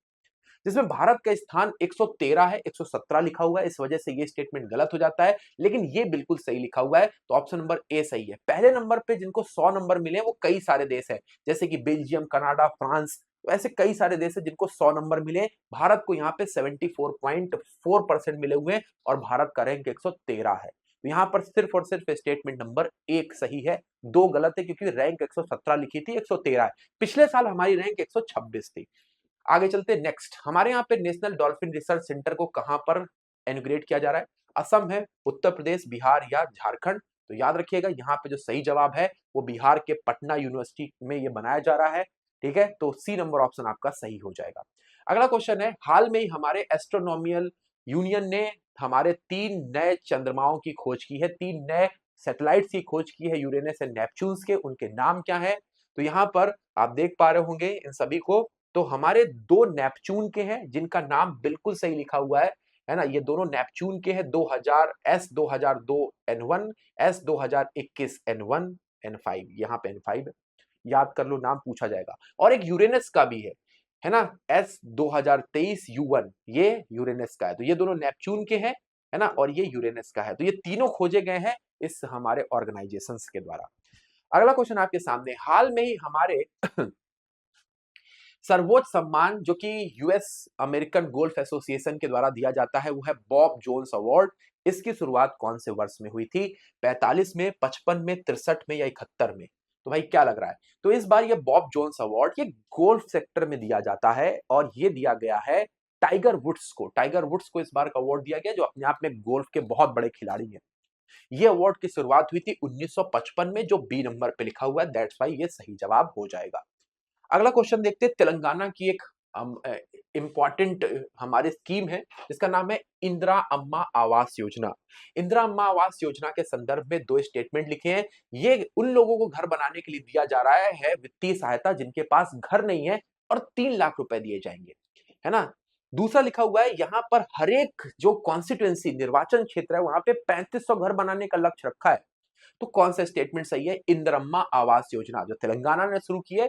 Speaker 1: जिसमें भारत का स्थान 113 है, 117 लिखा हुआ है। इस वजह से ये स्टेटमेंट गलत हो जाता है, लेकिन ये बिल्कुल सही लिखा हुआ है। तो ऑप्शन नंबर ए सही है। पहले नंबर पे जिनको 100 नंबर मिले वो कई सारे देश हैं, जैसे कि बेल्जियम, कनाडा, फ्रांस। तो ऐसे कई सारे देश हैं जिनको 100 नंबर मिले। भारत को यहाँ पे 74.4% मिले हुए हैं और भारत का रैंक 113 है। तो यहाँ पर सिर्फ और सिर्फ स्टेटमेंट नंबर 1 सही है, 2 गलत है, क्योंकि रैंक 117 लिखी थी, 113 है। पिछले साल हमारी रैंक 126 थी। आगे चलते नेक्स्ट, हमारे यहाँ पे नेशनल डॉल्फिन रिसर्च सेंटर को कहां पर इनॉग्रेट किया जा रहा है? असम है, उत्तर प्रदेश, बिहार या झारखंड? तो याद रखिएगा, यहाँ पे जो सही जवाब है वो बिहार के पटना यूनिवर्सिटी में ये बनाया जा रहा है। ठीक है, तो सी नंबर ऑप्शन आपका सही हो जाएगा। अगला क्वेश्चन है, हाल में ही हमारे एस्ट्रोनॉमिकल यूनियन ने हमारे 3 नए चंद्रमाओं की खोज की है, 3 नए सैटेलाइट्स की खोज की है यूरेनस एंड नेपच्यून्स के। उनके नाम क्या है? तो यहाँ पर आप देख पा रहे होंगे इन सभी को। तो हमारे 2 नेपच्यून के हैं जिनका नाम बिल्कुल सही लिखा हुआ है ना, ये दोनों नेपच्यून के हैं। 2000 S2002 N1, S2021 N1 N5, यहाँ पे N5 याद कर लो, नाम पूछा जाएगा। और एक यूरेनस का भी है ना, S2023 U1, ये यूरेनस का है। तो ये दोनों नेपच्यून के हैं, है ना, और ये यूरेनस का है। तो ये तीनों खोजे गए हैं इस हमारे ऑर्गेनाइजेशंस के द्वारा। अगला क्वेश्चन आपके सामने, हाल में ही हमारे सर्वोच्च सम्मान जो कि यूएस अमेरिकन गोल्फ एसोसिएशन के द्वारा दिया जाता है वो है बॉब जोन्स अवार्ड। इसकी शुरुआत कौन से वर्ष में हुई थी? 45 में, 55 में, 63 में या 71 में? तो भाई क्या लग रहा है? तो इस बार ये बॉब जोन्स अवार्ड ये गोल्फ सेक्टर में दिया जाता है और ये दिया गया है टाइगर वुड्स को। टाइगर वुड्स को इस बार का अवार्ड दिया गया जो अपने आप में गोल्फ के बहुत बड़े खिलाड़ी हैं। ये अवार्ड की शुरुआत हुई थी 1955 में, जो बी नंबर पे लिखा हुआ है, दैट्स वाई ये सही जवाब हो जाएगा। अगला क्वेश्चन देखते हैं, तेलंगाना की एक इंपॉर्टेंट हमारी स्कीम है जिसका नाम है इंदिरा अम्मा आवास योजना। इंदिरा अम्मा आवास योजना के संदर्भ में दो स्टेटमेंट लिखे हैं। ये उन लोगों को घर बनाने के लिए दिया जा रहा है वित्तीय सहायता जिनके पास घर नहीं है, और 3 लाख रुपए दिए जाएंगे, है ना। दूसरा लिखा हुआ है यहाँ पर हर एक जो कॉन्स्टिट्यूएंसी निर्वाचन क्षेत्र है वहां पे 3500 घर बनाने का लक्ष्य रखा है। तो कौन सा स्टेटमेंट सही है? इंदिरम्मा आवास योजना जो तेलंगाना ने शुरू की है।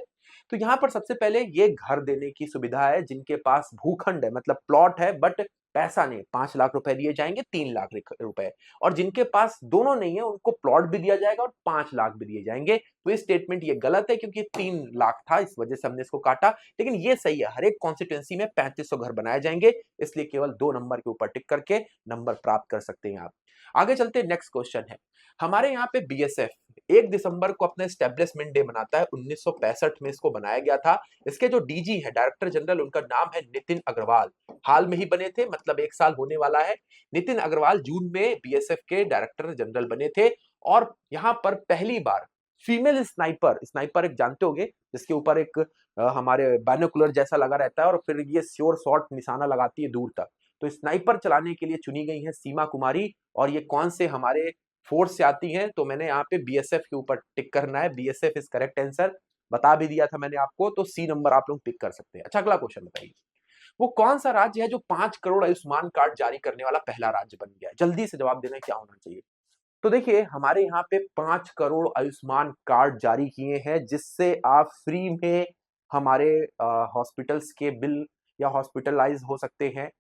Speaker 1: तो यहां पर सबसे पहले ये घर देने की सुविधा है जिनके पास भूखंड है, मतलब प्लॉट है बट पैसा नहीं, 5 लाख रुपए दिए जाएंगे, 3 लाख रुपए। और जिनके पास दोनों नहीं है उनको प्लॉट भी दिया जाएगा और 5 लाख भी दिए जाएंगे। तो ये स्टेटमेंट ये गलत है क्योंकि 3 लाख था, इस वजह से हमने इसको काटा। लेकिन ये सही है, हर एक कॉन्स्टिट्यूएंसी में 3500 घर बनाए जाएंगे, इसलिए केवल 2 नंबर के ऊपर टिक करके नंबर प्राप्त कर सकते हैं आप। आगे चलते, नेक्स्ट क्वेश्चन है, हमारे यहाँ पे बीएसएफ 1 दिसंबर को अपना एस्टेब्लिशमेंट डे मनाता है। 1965 में इसको बनाया गया था। इसके जो डीजी है, डायरेक्टर जनरल, उनका नाम है नितिन अग्रवाल। हाल में ही बने थे, मतलब 1 साल होने वाला है। नितिन अग्रवाल जून में बीएसएफ के डायरेक्टर जनरल बने थे और यहाँ पर पहली बार फीमेल स्नाइपर, स्नाइपर एक जानते होंगे जिसके ऊपर एक हमारे बाइनोकुलर जैसा लगा रहता है और फिर ये श्योर शॉट निशाना लगाती है दूर तक। तो स्नाइपर चलाने के लिए चुनी गई है सीमा कुमारी, और ये कौन से हमारे फोर्स से आती हैं? तो मैंने यहाँ पे बीएसएफ के ऊपर टिक करना है। बीएसएफ इज करेक्ट आंसर, बता भी दिया था मैंने आपको, तो सी नंबर आप लोग टिक कर सकते हैं। अच्छा, अगला क्वेश्चन बताइए, वो कौन सा राज्य है जो 5 करोड़ आयुष्मान कार्ड जारी करने वाला पहला राज्य बन गया है? जल्दी से जवाब देना, क्या होना चाहिए? तो देखिए, हमारे यहाँ पे 5 करोड़ आयुष्मान कार्ड जारी किए हैं जिससे आप फ्री में हमारे हॉस्पिटल्स के बिल या हॉस्पिटलाइज हो सकते हैं,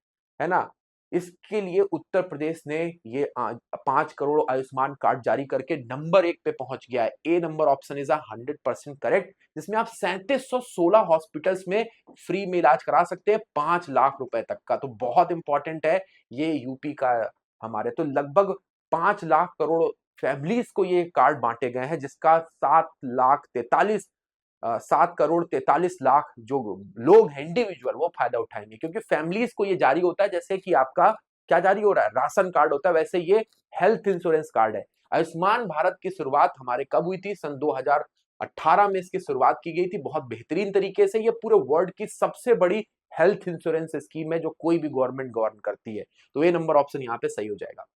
Speaker 1: है ना। इसके लिए उत्तर प्रदेश ने ये 5 करोड़ आयुष्मान कार्ड जारी करके नंबर 1 पे पहुंच गया है। ए नंबर ऑप्शन इज 100% करेक्ट, जिसमें आप 3716 हॉस्पिटल्स में फ्री में इलाज करा सकते हैं 5 लाख रुपए तक का। तो बहुत इंपॉर्टेंट है ये यूपी का हमारे, तो लगभग 5 लाख करोड़ फैमिलीज को ये कार्ड बांटे गए हैं जिसका 7 करोड़ 43 लाख जो लोग हैं इंडिविजुअल वो फायदा उठाएंगे, क्योंकि फैमिलीज को ये जारी होता है जैसे कि आपका क्या जारी हो रहा है, राशन कार्ड होता है, वैसे ये हेल्थ इंश्योरेंस कार्ड है। आयुष्मान भारत की शुरुआत हमारे कब हुई थी? सन 2018 में इसकी शुरुआत की गई थी, बहुत बेहतरीन तरीके से। ये पूरे वर्ल्ड की सबसे बड़ी हेल्थ इंश्योरेंस स्कीम है जो कोई भी गवर्नमेंट गवर्न करती है। तो ये नंबर ऑप्शन यहाँ पे सही हो जाएगा।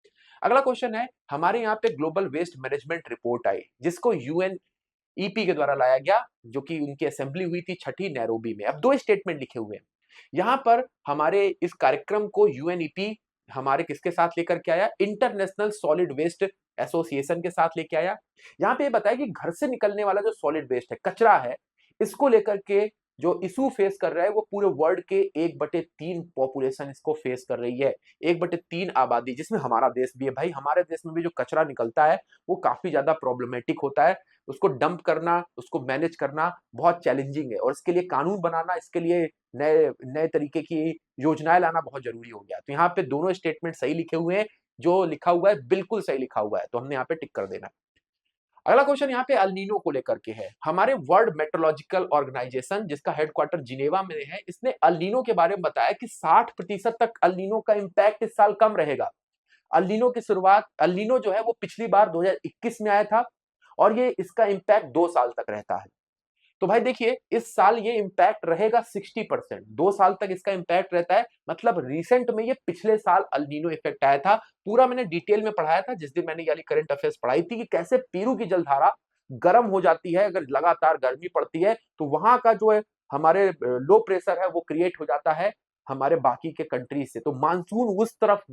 Speaker 1: अगला क्वेश्चन है, हमारे यहाँ पे ग्लोबल वेस्ट मैनेजमेंट रिपोर्ट आई जिसको यूएनईपी के द्वारा लाया गया, जो कि उनकी असेंबली हुई थी छठी नैरोबी में। अब दो स्टेटमेंट लिखे हुए हैं यहाँ पर। हमारे इस कार्यक्रम को यूएनईपी हमारे किसके साथ लेकर के आया? इंटरनेशनल सॉलिड वेस्ट एसोसिएशन के साथ लेके आया। यहाँ पे बताया कि घर से निकलने वाला जो सॉलिड वेस्ट है, कचरा है, इसको लेकर के जो इशू फेस कर रहा है वो पूरे वर्ल्ड के 1/3 पॉपुलेशन इसको फेस कर रही है। 1/3 आबादी, जिसमें हमारा देश भी है। भाई हमारे देश में भी जो कचरा निकलता है वो काफी ज्यादा प्रॉब्लमेटिक होता है। उसको डंप करना, उसको मैनेज करना बहुत चैलेंजिंग है, और इसके लिए कानून बनाना, इसके लिए नए नए तरीके की योजनाएं लाना बहुत जरूरी हो गया। तो यहाँ पे दोनों स्टेटमेंट सही लिखे हुए हैं, जो लिखा हुआ है बिल्कुल सही लिखा हुआ है, तो हमने यहाँ पे टिक कर देना। अगला क्वेश्चन यहाँ पे अल्नीनो को लेकर के है। हमारे वर्ल्ड मेट्रोलॉजिकल ऑर्गेनाइजेशन जिसका हेडक्वार्टर जिनेवा में है, इसने अल्नीनो के बारे में बताया कि 60% तक अल्नीनो का इंपैक्ट इस साल कम रहेगा। अल्नीनो की शुरुआत, अल्नीनो जो है वो पिछली बार 2021 में आया था और ये इसका इंपैक्ट 2 साल तक रहता है। तो भाई देखिए, इस साल ये इंपैक्ट रहेगा 60%, 2 साल तक इसका इंपैक्ट रहता है। मतलब रिसेंट में ये पिछले साल अल्नीनो इफेक्ट आया था, पूरा मैंने डिटेल में पढ़ाया था जिस दिन मैंने यानी करंट अफेयर्स पढ़ाई थी कि कैसे पेरू की जलधारा गर्म हो जाती है अगर लगातार गर्मी पड़ती है, तो वहां का जो है हमारे लो प्रेशर है वो क्रिएट हो जाता है हमारे बाकी के कंट्रीज से। तो मानसून उस तरफ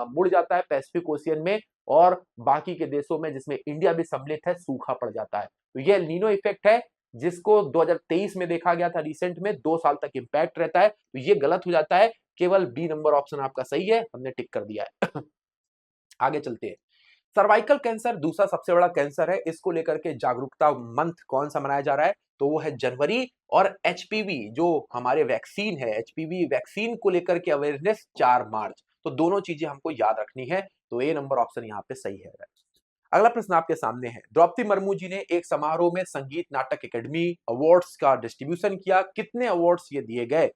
Speaker 1: मुड़ जाता है पैसिफिक ओशियन में, और बाकी के देशों में जिसमें इंडिया भी सम्मिलित है सूखा पड़ जाता है। तो ये एल इफेक्ट है जिसको 2023 में देखा गया था रिसेंट में, 2 साल तक इंपैक्ट रहता है। तो ये गलत हो जाता है, केवल बी नंबर ऑप्शन आपका सही है, हमने टिक कर दिया है। आगे चलते हैं, सर्वाइकल कैंसर दूसरा सबसे बड़ा कैंसर है, इसको लेकर के जागरूकता मंथ कौन सा मनाया जा रहा है, तो वो है जनवरी। और एचपीवी जो हमारे वैक्सीन है, एचपीवी वैक्सीन को लेकर के अवेयरनेस 4 मार्च। तो दोनों चीजें हमको याद रखनी है, तो ए नंबर ऑप्शन यहाँ पे सही है। अगला प्रश्न आपके सामने है, द्रौपदी मुर्मू जी ने एक समारोह में संगीत नाटक एकेडमी अवार्ड्स का डिस्ट्रीब्यूशन किया, कितने अवार्ड्स ये दिए गए,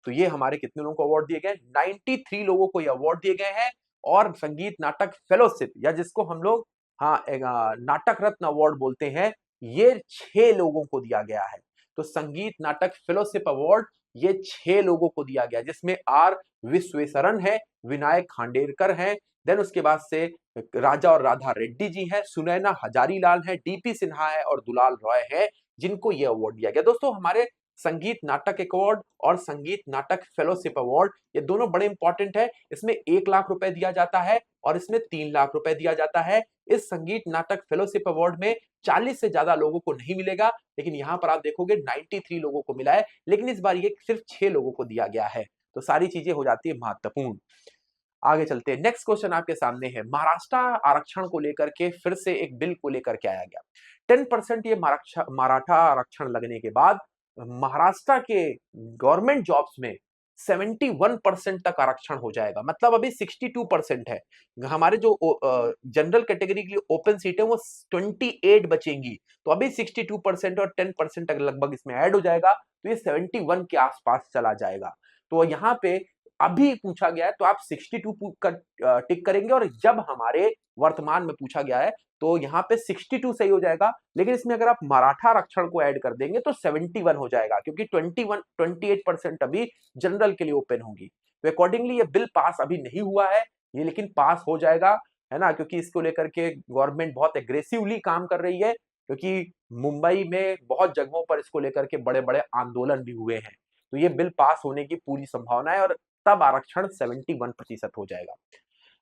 Speaker 1: तो ये हमारे कितने लोगों को अवार्ड दिए गए, 93 लोगों को ये अवार्ड दिए गए हैं। और संगीत नाटक फेलोशिप या जिसको हम लोग नाटक रत्न अवार्ड बोलते हैं, ये 6 लोगों को दिया गया है। तो संगीत नाटक फेलोशिप अवार्ड ये 6 लोगों को दिया गया, जिसमें आर विश्वेश्वरन है, विनायक खांडेकर है, देन उसके बाद से राजा और राधा रेड्डी जी हैं, सुनैना हजारीलाल है, डीपी सिन्हा है और दुलाल रॉय है, जिनको ये अवार्ड दिया गया। दोस्तों हमारे संगीत नाटक अवार्ड और संगीत नाटक फेलोशिप अवार्ड ये दोनों बड़े इंपॉर्टेंट है। इसमें 1 लाख रुपए दिया जाता है और इसमें 3 लाख रुपए दिया जाता है। इस संगीत नाटक फेलोशिप अवार्ड में 40 से ज्यादा लोगों को नहीं मिलेगा, लेकिन यहाँ पर आप देखोगे 93 लोगों को मिला है, लेकिन इस बार ये सिर्फ 6 लोगों को दिया गया है। तो सारी चीजें हो जाती है महत्वपूर्ण। आगे चलते हैं, नेक्स्ट क्वेश्चन आपके सामने है, महाराष्ट्र आरक्षण को लेकर के फिर से एक बिल को लेकर के आया गया। 10% ये मराठा आरक्षण लगने के बाद महाराष्ट्र के गवर्नमेंट जॉब्स में 71% तक आरक्षण हो जाएगा। मतलब अभी 62% है, हमारे जो जनरल कैटेगरी के लिए ओपन सीट है वो 28 बचेंगी, तो अभी 62% और 10% तक लगभग इसमें ऐड हो जाएगा, तो ये 71 के आसपास चला जाएगा। तो यहाँ पे अभी पूछा गया है तो आप 62 टिक करेंगे, और जब हमारे वर्तमान में पूछा गया है तो यहाँ पे 62 सही हो जाएगा, लेकिन इसमें अगर आप मराठा आरक्षण को ऐड कर देंगे तो 71 हो जाएगा, क्योंकि 28% अभी जनरल के लिए ओपन होगी। तो अकॉर्डिंगली ये बिल पास अभी नहीं हुआ है, ये लेकिन पास हो जाएगा, है ना, क्योंकि इसको लेकर के गवर्नमेंट बहुत एग्रेसिवली काम कर रही है, क्योंकि मुंबई में बहुत जगहों पर इसको लेकर के बड़े बड़े आंदोलन भी हुए हैं। तो ये बिल पास होने की पूरी संभावना है और तब आरक्षण 71% हो जाएगा।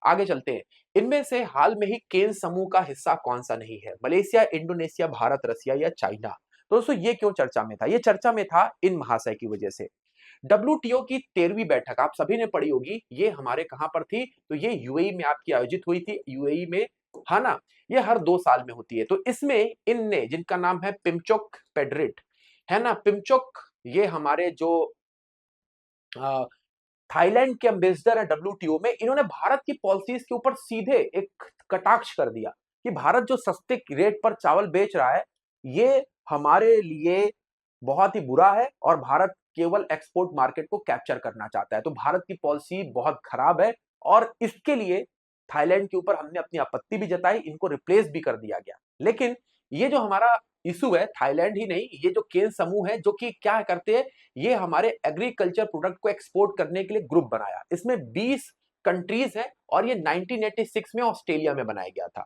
Speaker 1: आगे चलते हैं, इनमें से हाल में ही केन समूह का हिस्सा कौन सा नहीं है, मलेशिया, इंडोनेशिया, भारत, रसिया या चाइना। तो दोस्तों ये क्यों चर्चा में था, ये चर्चा में था इन महाशय की वजह से। डब्ल्यूटीओ की 13वीं बैठक आप सभी ने पढ़ी होगी, ये हमारे कहां पर थी, तो ये यूएई में आपकी आयोजित हुई थी, यूएई में, है ना, ये हर 2 साल में होती है। तो इसमें इनने, जिनका नाम है पिमचोक पेड्रिट, है ना, पिमचोक, ये हमारे जो थाईलैंड के एम्बेसडर है डब्ल्यूटीओ में, इन्होंने भारत की पॉलिसीज के ऊपर सीधे एक कटाक्ष कर दिया कि भारत जो सस्ते रेट पर चावल बेच रहा है ये हमारे लिए बहुत ही बुरा है और भारत केवल एक्सपोर्ट मार्केट को कैप्चर करना चाहता है। तो भारत की पॉलिसी बहुत खराब है और इसके लिए थाईलैंड के ऊपर हमने अपनी आपत्ति भी जताई, इनको रिप्लेस भी कर दिया गया। लेकिन ये जो हमारा इशू है, थाईलैंड ही नहीं, ये जो केन समूह है जो कि क्या करते हैं, ये हमारे एग्रीकल्चर प्रोडक्ट को एक्सपोर्ट करने के लिए ग्रुप बनाया। इसमें 20 कंट्रीज है और ये 1986 में ऑस्ट्रेलिया में बनाया गया था।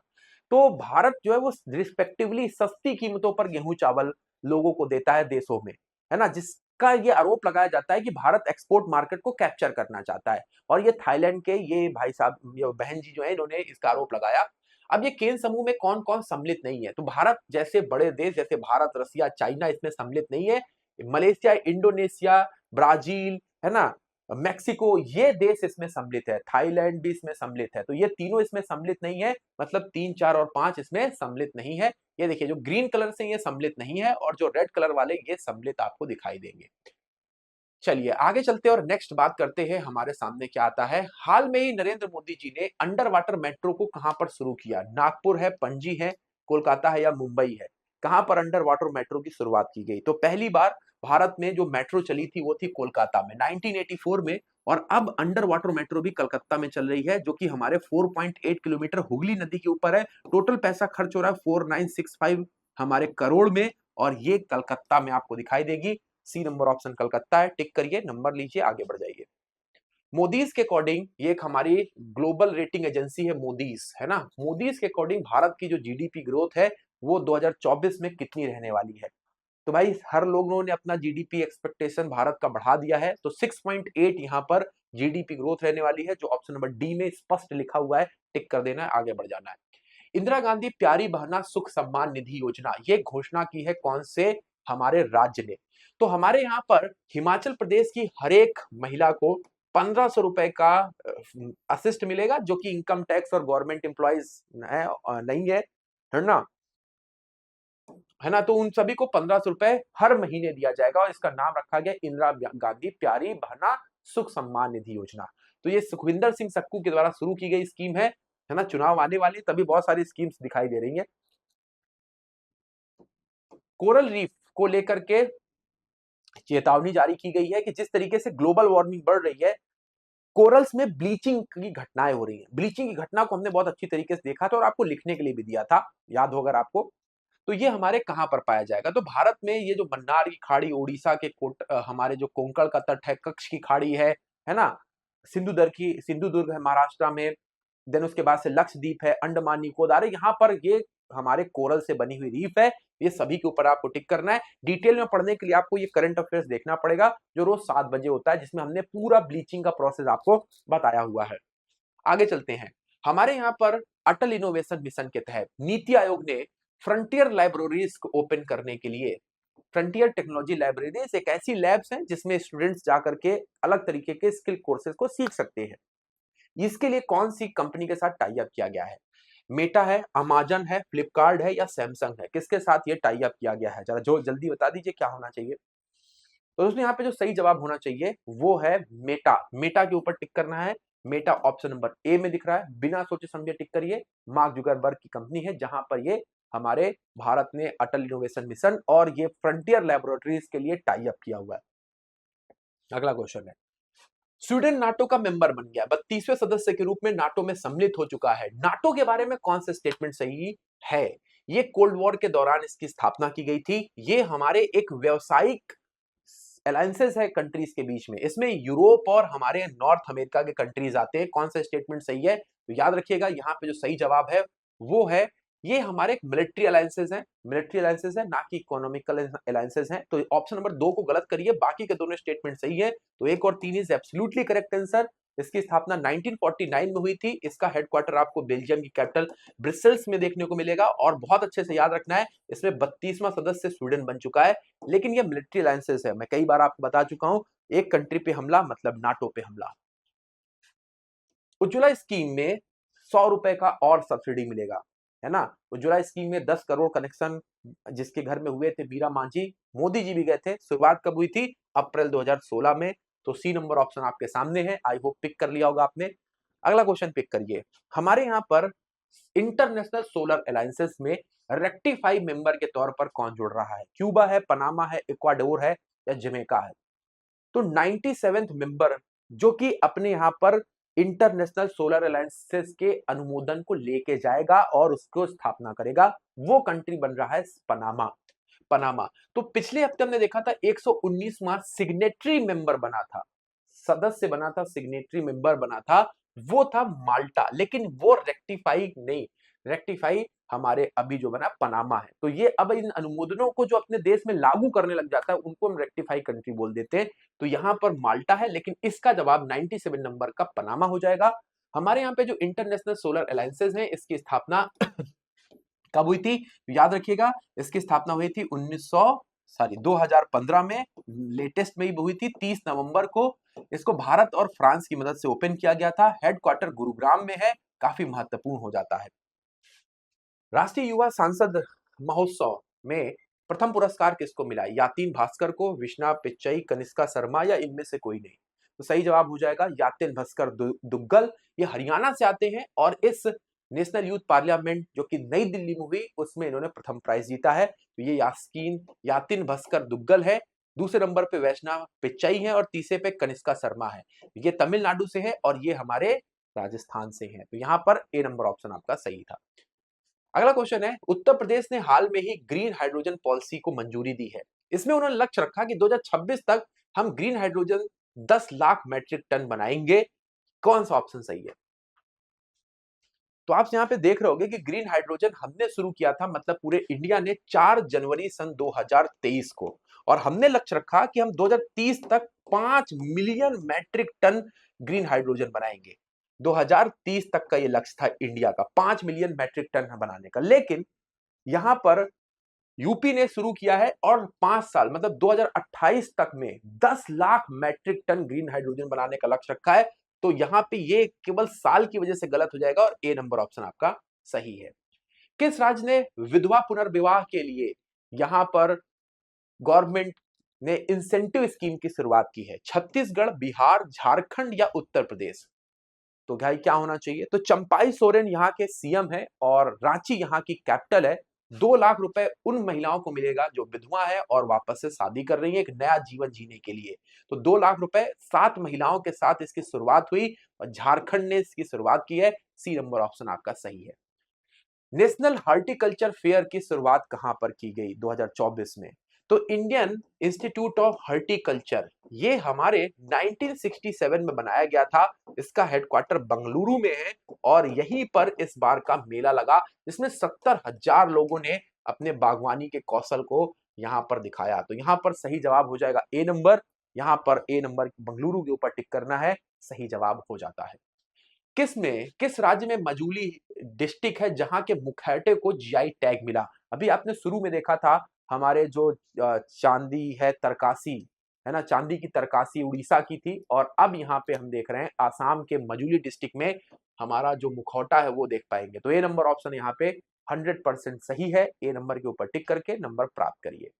Speaker 1: तो भारत जो है वो रिस्पेक्टिवली सस्ती कीमतों पर गेहूं चावल लोगों को देता है देशों में, है ना, जिसका ये आरोप लगाया जाता है कि भारत एक्सपोर्ट मार्केट को कैप्चर करना चाहता है। और ये थाईलैंड के ये भाई साहब, ये बहन जी जो है, इन्होंने इसका आरोप लगाया। अब ये केन समूह में कौन कौन सम्मिलित नहीं है, तो भारत जैसे बड़े देश जैसे भारत, रसिया, चाइना इसमें सम्मिलित नहीं है। मलेशिया, इंडोनेशिया, ब्राजील, है ना, मेक्सिको, ये देश इसमें सम्मिलित है, थाईलैंड भी इसमें सम्मिलित है। तो ये तीनों इसमें सम्मिलित नहीं है, मतलब 3, 4 और 5 इसमें सम्मिलित नहीं है। ये देखिए जो ग्रीन कलर से ये सम्मिलित नहीं है और जो रेड कलर वाले ये सम्मिलित आपको दिखाई देंगे। चलिए आगे चलते हैं और नेक्स्ट बात करते हैं, हमारे सामने क्या आता है। हाल में ही नरेंद्र मोदी जी ने अंडर वाटर मेट्रो को कहां पर शुरू किया, नागपुर है, पणजी है, कोलकाता है या मुंबई है, कहां पर अंडर वाटर मेट्रो की शुरुआत की गई। तो पहली बार भारत में जो मेट्रो चली थी वो थी कोलकाता में 1984 में, और अब अंडर वाटर मेट्रो भी कलकत्ता में चल रही है, जो कि हमारे 4.8 किलोमीटर हुगली नदी के ऊपर है। टोटल पैसा खर्च हो रहा है 4965 हमारे करोड़ में, और ये कलकत्ता में आपको दिखाई देगी। सी नंबर ऑप्शन कलकत्ता है, टिक करिए, नंबर लीजिए, आगे बढ़ जाइए। मोदीज के अकॉर्डिंग, ये एक हमारी ग्लोबल रेटिंग एजेंसी है मोदीज, है ना, मोदीज के अकॉर्डिंग भारत की जो जीडीपी ग्रोथ है वो 2024 में कितनी रहने वाली है। तो भाई हर लोगों ने अपना जीडीपी एक्सपेक्टेशन भारत का बढ़ा दिया है, तो 6.8 यहाँ पर जीडीपी ग्रोथ रहने वाली है, जो ऑप्शन नंबर डी में स्पष्ट लिखा हुआ है, टिक कर देना है, आगे बढ़ जाना है। इंदिरा गांधी प्यारी बहना सुख सम्मान निधि योजना, ये घोषणा की है कौन से, हमारे राज्य ने। तो हमारे यहाँ पर हिमाचल प्रदेश की हर एक महिला को 1500 रुपए का असिस्ट मिलेगा, जो कि इनकम टैक्स और गवर्नमेंट एम्प्लॉइज नहीं है ना, है ना। तो उन सभी को 1500 रुपए हर महीने दिया जाएगा और इसका नाम रखा गया इंदिरा गांधी प्यारी बहना सुख सम्मान निधि योजना। तो ये सुखविंदर सिंह सक्कू के द्वारा शुरू की गई स्कीम है ना। चुनाव आने वाले तभी बहुत सारी स्कीम्स दिखाई दे रही हैं। कोरल रीफ को लेकर के चेतावनी जारी की गई है कि जिस तरीके से ग्लोबल वार्मिंग बढ़ रही है, कोरल्स में ब्लीचिंग की घटनाएं हो रही हैं। ब्लीचिंग की घटना को हमने बहुत अच्छी तरीके से देखा था और आपको लिखने के लिए भी दिया था, याद होगा आपको। तो ये हमारे कहां पर पाया जाएगा, तो भारत में ये जो मन्नार की खाड़ी, उड़ीसा के हमारे जो कोंकण का तट है, कच्छ की खाड़ी है ना, सिंधुदुर्ग है महाराष्ट्र में, देन उसके बाद से लक्षद्वीप है, अंडमान निकोबार है, यहाँ पर ये हमारे कोरल से बनी हुई रीफ है। ये सभी के ऊपर आपको टिक करना है। डिटेल में पढ़ने के लिए आपको ये करंट अफेयर्स देखना पड़ेगा, जो रोज 7 बजे होता है, जिसमें हमने पूरा ब्लीचिंग का प्रोसेस आपको बताया हुआ है। आगे चलते हैं। हमारे यहाँ पर अटल इनोवेशन मिशन के तहत नीति आयोग ने फ्रंटियर लाइब्रेरीज को ओपन करने के लिए, फ्रंटियर टेक्नोलॉजी लाइब्रेरीज एक ऐसी लैब्स हैं जिसमें स्टूडेंट्स जाकर के अलग तरीके के स्किल कोर्सेज को सीख सकते हैं। इसके लिए कौन सी कंपनी के साथ टाई अप किया गया है? मेटा है, अमेजन है, फ्लिपकार्ट है या सैमसंग है? किसके साथ ये टाई अप किया गया है? जरा जो जल्दी बता दीजिए क्या होना चाहिए। तो दोस्तों यहाँ पे जो सही जवाब होना चाहिए वो है मेटा। मेटा के ऊपर टिक करना है। मेटा ऑप्शन नंबर ए में दिख रहा है, बिना सोचे समझे टिक करिए। मार्क जुकरबर्ग की कंपनी है, जहां पर ये हमारे भारत ने अटल इनोवेशन मिशन और ये फ्रंटियर लैबोरेटरीज के लिए टाई अप किया हुआ है। अगला क्वेश्चन है, स्वीडन नाटो का मेंबर बन गया, 32वें सदस्य के रूप में नाटो में सम्मिलित हो चुका है। नाटो के बारे में कौन सा स्टेटमेंट सही है? ये कोल्ड वॉर के दौरान इसकी स्थापना की गई थी। ये हमारे एक व्यवसायिक अलायंसेस है कंट्रीज के बीच में। इसमें यूरोप और हमारे नॉर्थ अमेरिका के कंट्रीज आते हैं। कौन सा स्टेटमेंट सही है? तो याद रखिएगा, यहाँ पे जो सही जवाब है वो है, ये हमारे मिलिट्री अलायंसेस हैं, मिलिट्री अलायंसेस हैं, ना कि इकोनॉमिकल अलायंसेस हैं। तो ऑप्शन नंबर 2 को गलत करिए, बाकी के दोनों स्टेटमेंट सही है। तो 1 और 3 इज एब्सोल्युटली करेक्ट आंसर। इसकी स्थापना 1949 में हुई थी। इसका हेडक्वार्टर आपको बेल्जियम की कैपिटल ब्रिसेल्स में देखने को मिलेगा। और बहुत अच्छे से याद रखना है, इसमें 32वां सदस्य स्वीडन बन चुका है। लेकिन ये मिलिट्री अलायंसेस है, मैं कई बार आपको बता चुका हूं, एक कंट्री पे हमला मतलब नाटो पे हमला। उज्ज्वला स्कीम में 100 रुपए का और सब्सिडी मिलेगा, है ना। उज्ज्वला स्कीम में 10 करोड़ कनेक्शन जिसके घर में हुए थे, मीरा मांझी, मोदी जी भी गए थे। शुरुआत कब हुई थी? अप्रैल 2016 में। तो सी नंबर ऑप्शन आपके सामने है। आई होप पिक कर लिया होगा आपने। अगला क्वेश्चन पिक करिए। हमारे यहाँ पर इंटरनेशनल सोलर अलायंसेस में रेक्टिफाई मेंबर के तौर पर कौन जुड़ रहा है? क्यूबा है, पनामा है, इक्वाडोर है या जमैका है? तो 97वें मेंबर जो कि अपने यहां पर इंटरनेशनल सोलर अलायंसेस के अनुमोदन को लेके जाएगा और उसको स्थापना करेगा, वो कंट्री बन रहा है पनामा। पनामा। तो पिछले हफ्ते हमने देखा था 119वां सिग्नेटरी मेंबर बना था, सदस्य बना था, सिग्नेटरी मेंबर बना था, वो था माल्टा। लेकिन वो रेक्टिफाई नहीं, रेक्टिफाई हमारे अभी जो बना पनामा है। तो ये अब इन अनुमोदनों को जो अपने देश में लागू करने लग जाता है उनको हम रेक्टिफाई कंट्री बोल देते हैं। तो यहां पर माल्टा है, लेकिन इसका जवाब 97 नंबर का पनामा हो जाएगा। हमारे यहाँ पे जो इंटरनेशनल सोलर अलायंसेस हैं, इसकी स्थापना कब हुई थी? याद रखिएगा, इसकी स्थापना हुई थी 2015 में। लेटेस्ट में ही हुई थी 30 नवंबर को। इसको भारत और फ्रांस की मदद से ओपन किया गया था। हेडक्वार्टर गुरुग्राम में है, काफी महत्वपूर्ण हो जाता है। राष्ट्रीय युवा सांसद महोत्सव में प्रथम पुरस्कार किसको मिला? यातिन भास्कर को, विष्णा पिच्चई, कनिष्का शर्मा या इनमें से कोई नहीं? तो सही जवाब हो जाएगा यातिन भास्कर दुग्गल। ये हरियाणा से आते हैं और इस नेशनल यूथ पार्लियामेंट जो कि नई दिल्ली में हुई उसमें इन्होंने प्रथम प्राइज जीता है। तो ये यातिन भास्कर दुग्गल है। दूसरे नंबर पे वैष्णव पिच्चई है और तीसरे पे कनिष्का शर्मा है। ये तमिलनाडु से है और ये हमारे राजस्थान से है। तो यहाँ पर ए नंबर ऑप्शन आपका सही था। अगला क्वेश्चन है, उत्तर प्रदेश ने हाल में ही ग्रीन हाइड्रोजन पॉलिसी को मंजूरी दी है। इसमें उन्होंने लक्ष्य रखा कि 2026 तक हम green hydrogen 10 lakh metric ton बनाएंगे। कौन सा ऑप्शन सही है? तो आप यहाँ पे देख रहे होगे कि ग्रीन हाइड्रोजन हमने शुरू किया था, मतलब पूरे इंडिया ने 4 जनवरी सन 2023 को, और हमने लक्ष्य रखा कि हम 2030 तक 5 million metric ton green hydrogen बनाएंगे। 2030 तक का ये लक्ष्य था इंडिया का, 5 मिलियन मैट्रिक टन बनाने का। लेकिन यहां पर यूपी ने शुरू किया है और 5 साल मतलब 2028 तक में 10 lakh metric ton green hydrogen बनाने का लक्ष्य रखा है। तो यहां पे ये केवल साल की वजह से गलत हो जाएगा और ए नंबर ऑप्शन आपका सही है। किस राज्य ने विधवा पुनर्विवाह के लिए यहां पर गवर्नमेंट ने इंसेंटिव स्कीम की शुरुआत की है? छत्तीसगढ़, बिहार, झारखंड या उत्तर प्रदेश? तो भाई क्या होना चाहिए? तो चंपाई सोरेन यहाँ के सीएम है और रांची यहाँ की कैपिटल है। 2 लाख रुपए उन महिलाओं को मिलेगा जो विधवा है और वापस से शादी कर रही है एक नया जीवन जीने के लिए। तो 2 लाख रुपए 7 महिलाओं के साथ इसकी शुरुआत हुई और झारखंड ने इसकी शुरुआत की है। सी नंबर ऑप्शन आपका सही है। नेशनल हॉर्टिकल्चर फेयर की शुरुआत कहां पर की गई 2024 में? तो इंडियन इंस्टीट्यूट ऑफ हॉर्टिकल्चर ये हमारे 1967 में बनाया गया था। इसका हेडक्वार्टर बंगलुरु में है और यहीं पर इस बार का मेला लगा जिसमें 70,000 लोगों ने अपने बागवानी के कौशल को यहां पर दिखाया। तो यहां पर सही जवाब हो जाएगा ए नंबर। यहां पर ए नंबर बंगलुरु के ऊपर टिक करना है, सही जवाब हो जाता है। किस राज्य में मजूली डिस्ट्रिक्ट है जहां के मुखर्टे को जीआई टैग मिला? अभी आपने शुरू में देखा था हमारे जो चांदी है तरकासी है ना, चांदी की तरकासी उड़ीसा की थी और अब यहाँ पे हम देख रहे हैं आसाम के मजूली डिस्ट्रिक्ट में हमारा जो मुखौटा है वो देख पाएंगे। तो ए नंबर ऑप्शन यहाँ पे 100% सही है। ए नंबर के ऊपर टिक करके नंबर प्राप्त करिए।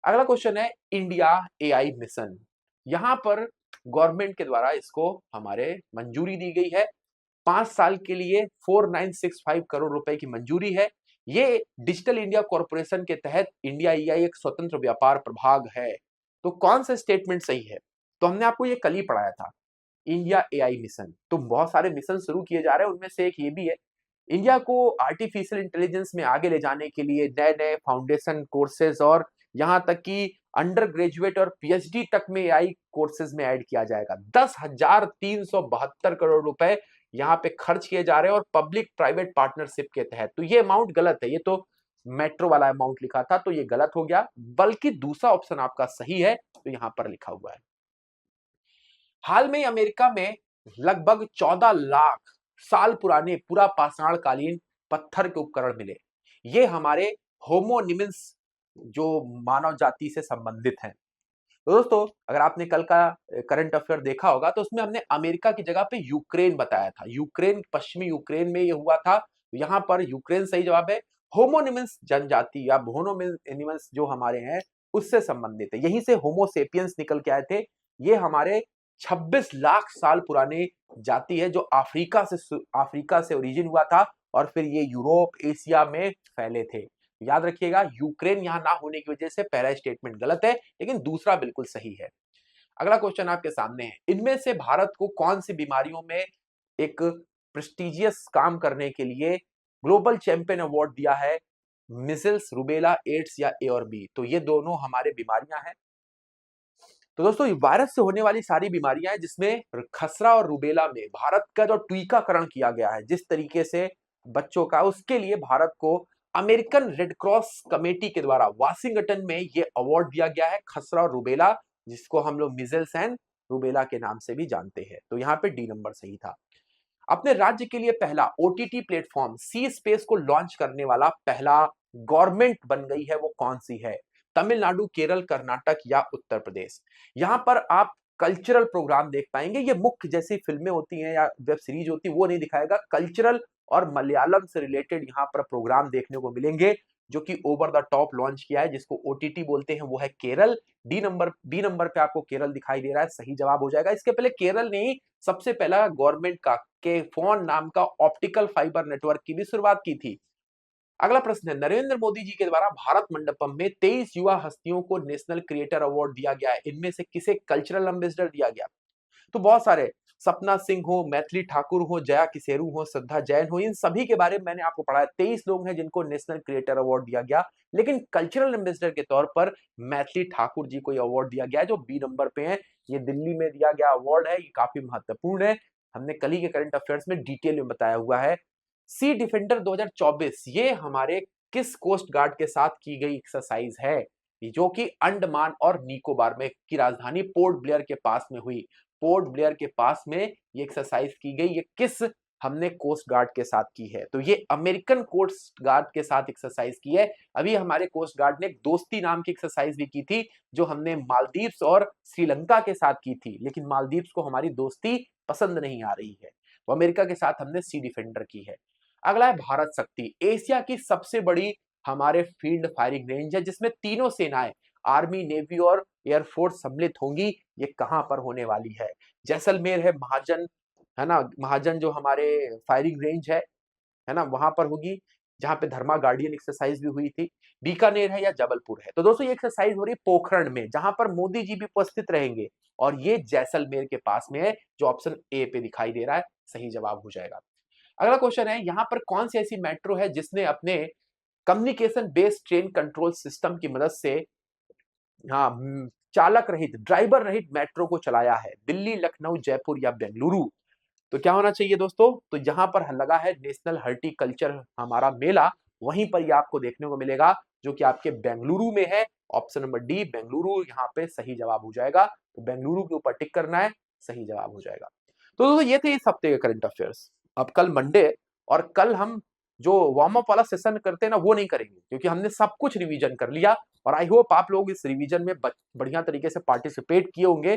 Speaker 1: अगला क्वेश्चन है इंडिया एआई मिशन। यहां पर गवर्नमेंट के द्वारा इसको हमारे मंजूरी दी गई है। 5 साल के लिए 4965 करोड़ रुपए की मंजूरी है। ये डिजिटल इंडिया कॉरपोरेशन के तहत इंडिया एआई एक स्वतंत्र व्यापार प्रभाग है। तो कौन सा स्टेटमेंट सही है? तो हमने आपको ये कल ही पढ़ाया था, इंडिया एआई मिशन। तो बहुत सारे मिशन शुरू किए जा रहे हैं, उनमें से एक ये भी है। इंडिया को आर्टिफिशियल इंटेलिजेंस में आगे ले जाने के लिए नए नए फाउंडेशन कोर्सेज और यहां तक कि अंडर ग्रेजुएट और पीएचडी तक में एआई कोर्सेज में ऐड किया जाएगा। 10,372 करोड़ रुपए यहाँ पे खर्च किए जा रहे हैं और पब्लिक प्राइवेट पार्टनरशिप के तहत। तो ये अमाउंट गलत है, ये तो मेट्रो वाला अमाउंट लिखा था तो ये गलत हो गया, बल्कि दूसरा ऑप्शन आपका सही है। तो यहां पर लिखा हुआ है। हाल में अमेरिका में लगभग 14 लाख साल पुराने पूरा पाषाण कालीन पत्थर के उपकरण मिले। ये हमारे होमोनिमिन्स जो मानव जाति से संबंधित हैं। तो दोस्तों अगर आपने कल का करंट अफेयर देखा होगा तो उसमें हमने अमेरिका की जगह पे यूक्रेन बताया था। यूक्रेन, पश्चिमी यूक्रेन में ये हुआ था। यहाँ पर यूक्रेन सही जवाब है। होमोनिमिन्स जनजाति या होमोनिमिन्स जो हमारे हैं उससे संबंधित है। यहीं से होमोसेपियंस निकल के आए थे। ये हमारे 26 लाख साल पुराने जाति है जो अफ्रीका से ओरिजिन हुआ था और फिर ये यूरोप, एशिया में फैले थे। याद रखिएगा यूक्रेन यहां ना होने की वजह से पहला स्टेटमेंट गलत है, लेकिन दूसरा बिल्कुल सही है। अगला क्वेश्चन आपके सामने है, इनमें से भारत को कौन सी बीमारियों में एक प्रेस्टिजियस काम करने के लिए ग्लोबल चैंपियन अवार्ड दिया है? मिजल्स, रूबेला, एड्स या ए और बी? तो ये दोनों हमारे बीमारियां हैं। तो दोस्तों वायरस से होने वाली सारी बीमारियां हैं जिसमें खसरा और रूबेला में भारत का जो टीकाकरण किया गया है जिस तरीके से बच्चों का, उसके लिए भारत को अमेरिकन रेड क्रॉस कमेटी के द्वारा वाशिंगटन में ये अवार्ड दिया गया है, खसरा और रूबेला, जिसको हम लोग मिजल्स एंड रूबेला के नाम से भी जानते हैं। तो यहाँ पे डी नंबर सही था। अपने राज्य के लिए पहला ओटीटी प्लेटफॉर्म सी स्पेस को लॉन्च करने वाला पहला गवर्नमेंट बन गई है, वो कौन सी है? तमिलनाडु, केरल, कर्नाटक या उत्तर प्रदेश? यहां पर आप कल्चरल प्रोग्राम देख पाएंगे। ये मुख्य जैसी फिल्में होती हैं या वेब सीरीज होती है वो नहीं दिखाएगा, कल्चरल और मलयालम से रिलेटेड यहां पर प्रोग्राम देखने को मिलेंगे जो कि ओवर द टॉप लॉन्च किया है, जिसको ओटीटी बोलते हैं, वो है केरल। बी नंबर पे आपको केरल दिखाई दे रहा है, सही जवाब हो जाएगा। इसके पहले केरल ने ही सबसे पहला गवर्नमेंट का के फोन नाम का ऑप्टिकल फाइबर नेटवर्क की भी शुरुआत की थी। अगला प्रश्न है, नरेंद्र मोदी जी के द्वारा भारत मंडपम में 23 युवा हस्तियों को नेशनल क्रिएटर अवार्ड दिया गया है। इनमें से किसे कल्चरल एम्बेसडर दिया गया? तो बहुत सारे, सपना सिंह हो, मैथिली ठाकुर हो, जया किसेरू हो, श्रद्धा जैन हो, इन सभी के बारे में मैंने आपको पढ़ाया। 23 लोग हैं जिनको नेशनल क्रिएटर अवार्ड दिया गया, लेकिन कल्चरल एम्बेसडर के तौर पर मैथिली ठाकुर जी को अवार्ड दिया गया है जो बी नंबर पे है। ये दिल्ली में दिया गया अवार्ड है, ये काफी महत्वपूर्ण है। हमने कल ही के करंट अफेयर्स में डिटेल में बताया हुआ है। सी डिफेंडर 2024 ये हमारे किस कोस्ट गार्ड के साथ की गई एक्सरसाइज है, जो कि अंडमान और निकोबार में की राजधानी पोर्ट ब्लेयर के पास में हुई। पोर्ट ब्लेयर के पास में ये एक्सरसाइज की गई। ये किस हमने कोस्ट गार्ड के साथ की है। तो ये अमेरिकन कोस्ट गार्ड के साथ एक्सरसाइज की है। अभी हमारे कोस्ट गार्ड ने एक दोस्ती नाम की एक्सरसाइज भी की थी, जो हमने मालदीव्स और श्रीलंका के साथ की थी, लेकिन मालदीव्स को हमारी दोस्ती पसंद नहीं आ रही है। तो अमेरिका के साथ हमने सी डिफेंडर की है। अगला है भारत शक्ति, एशिया की सबसे बड़ी हमारे फील्ड फायरिंग रेंज है, जिसमें तीनों सेनाएं आर्मी, नेवी और एयरफोर्स सम्मिलित होंगी। ये कहां पर होने वाली है? जैसलमेर है, महाजन है ना, महाजन जो हमारे फायरिंग रेंज है ना, वहां पर होगी, जहां पे धर्मा गार्डियन एक्सरसाइज भी हुई थी। बीकानेर है या जबलपुर है? तो दोस्तों ये एक्सरसाइज हो रही है पोखरण में, जहां पर मोदी जी भी उपस्थित रहेंगे, और ये जैसलमेर के पास में है, जो ऑप्शन ए पे दिखाई दे रहा है, सही जवाब हो जाएगा। अगला क्वेश्चन है, यहां पर कौन सी ऐसी मेट्रो है जिसने अपने communication based train control system की मदद से हाँ चालक रहित, ड्राइवर रहित मेट्रो को चलाया है? दिल्ली, लखनऊ, जयपुर या बेंगलुरु? तो क्या होना चाहिए दोस्तों? तो जहां पर लगा है नेशनल हॉर्टिकल्चर हमारा मेला, वहीं पर ये आपको देखने को मिलेगा, जो कि आपके बेंगलुरु में है। ऑप्शन नंबर डी बेंगलुरु यहाँ पे सही जवाब हो जाएगा। तो बेंगलुरु के ऊपर टिक करना है, सही जवाब हो जाएगा। तो दोस्तों ये थे इस हफ्ते के करंट अफेयर्स। अब कल मंडे, और कल हम जो वार्म अप वाला सेशन करते हैं ना, वो नहीं करेंगे, क्योंकि हमने सब कुछ रिवीजन कर लिया। और आई होप आप लोग इस रिवीजन में बढ़िया तरीके से पार्टिसिपेट किए होंगे।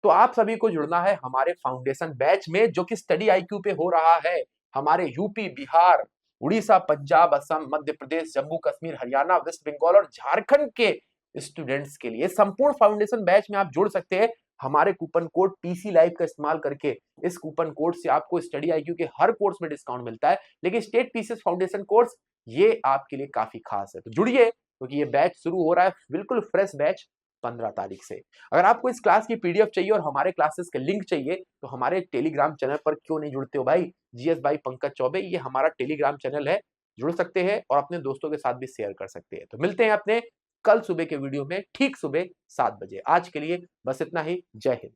Speaker 1: तो आप सभी को जुड़ना है हमारे फाउंडेशन बैच में, जो कि स्टडी आईक्यू पे हो रहा है हमारे यूपी, बिहार, उड़ीसा, पंजाब, असम, मध्य प्रदेश, जम्मू कश्मीर, हरियाणा, वेस्ट बंगाल और झारखंड के स्टूडेंट्स के लिए। संपूर्ण फाउंडेशन बैच में आप जुड़ सकते हैं हमारे कूपन कोड पीसी लाइव का इस्तेमाल करके। इस कूपन कोड से आपको स्टडी आईक्यू के हर कोर्स में डिस्काउंट मिलता है, लेकिन स्टेट पीसीएस फाउंडेशन कोर्स ये आपके लिए काफी खास है। तो जुड़िए, क्योंकि ये बैच शुरू हो रहा है, बिल्कुल फ्रेश बैच 15 तारीख से। अगर आपको इस क्लास की पीडीएफ चाहिए और हमारे क्लासेस के लिंक चाहिए, तो हमारे टेलीग्राम चैनल पर क्यों नहीं जुड़ते हो भाई? जीएस बाई पंकज चौबे, ये हमारा टेलीग्राम चैनल है, जुड़ सकते हैं और अपने दोस्तों के साथ भी शेयर कर सकते हैं। तो मिलते हैं अपने कल सुबह के वीडियो में ठीक सुबह 7 बजे। आज के लिए बस इतना ही। जय हिंद।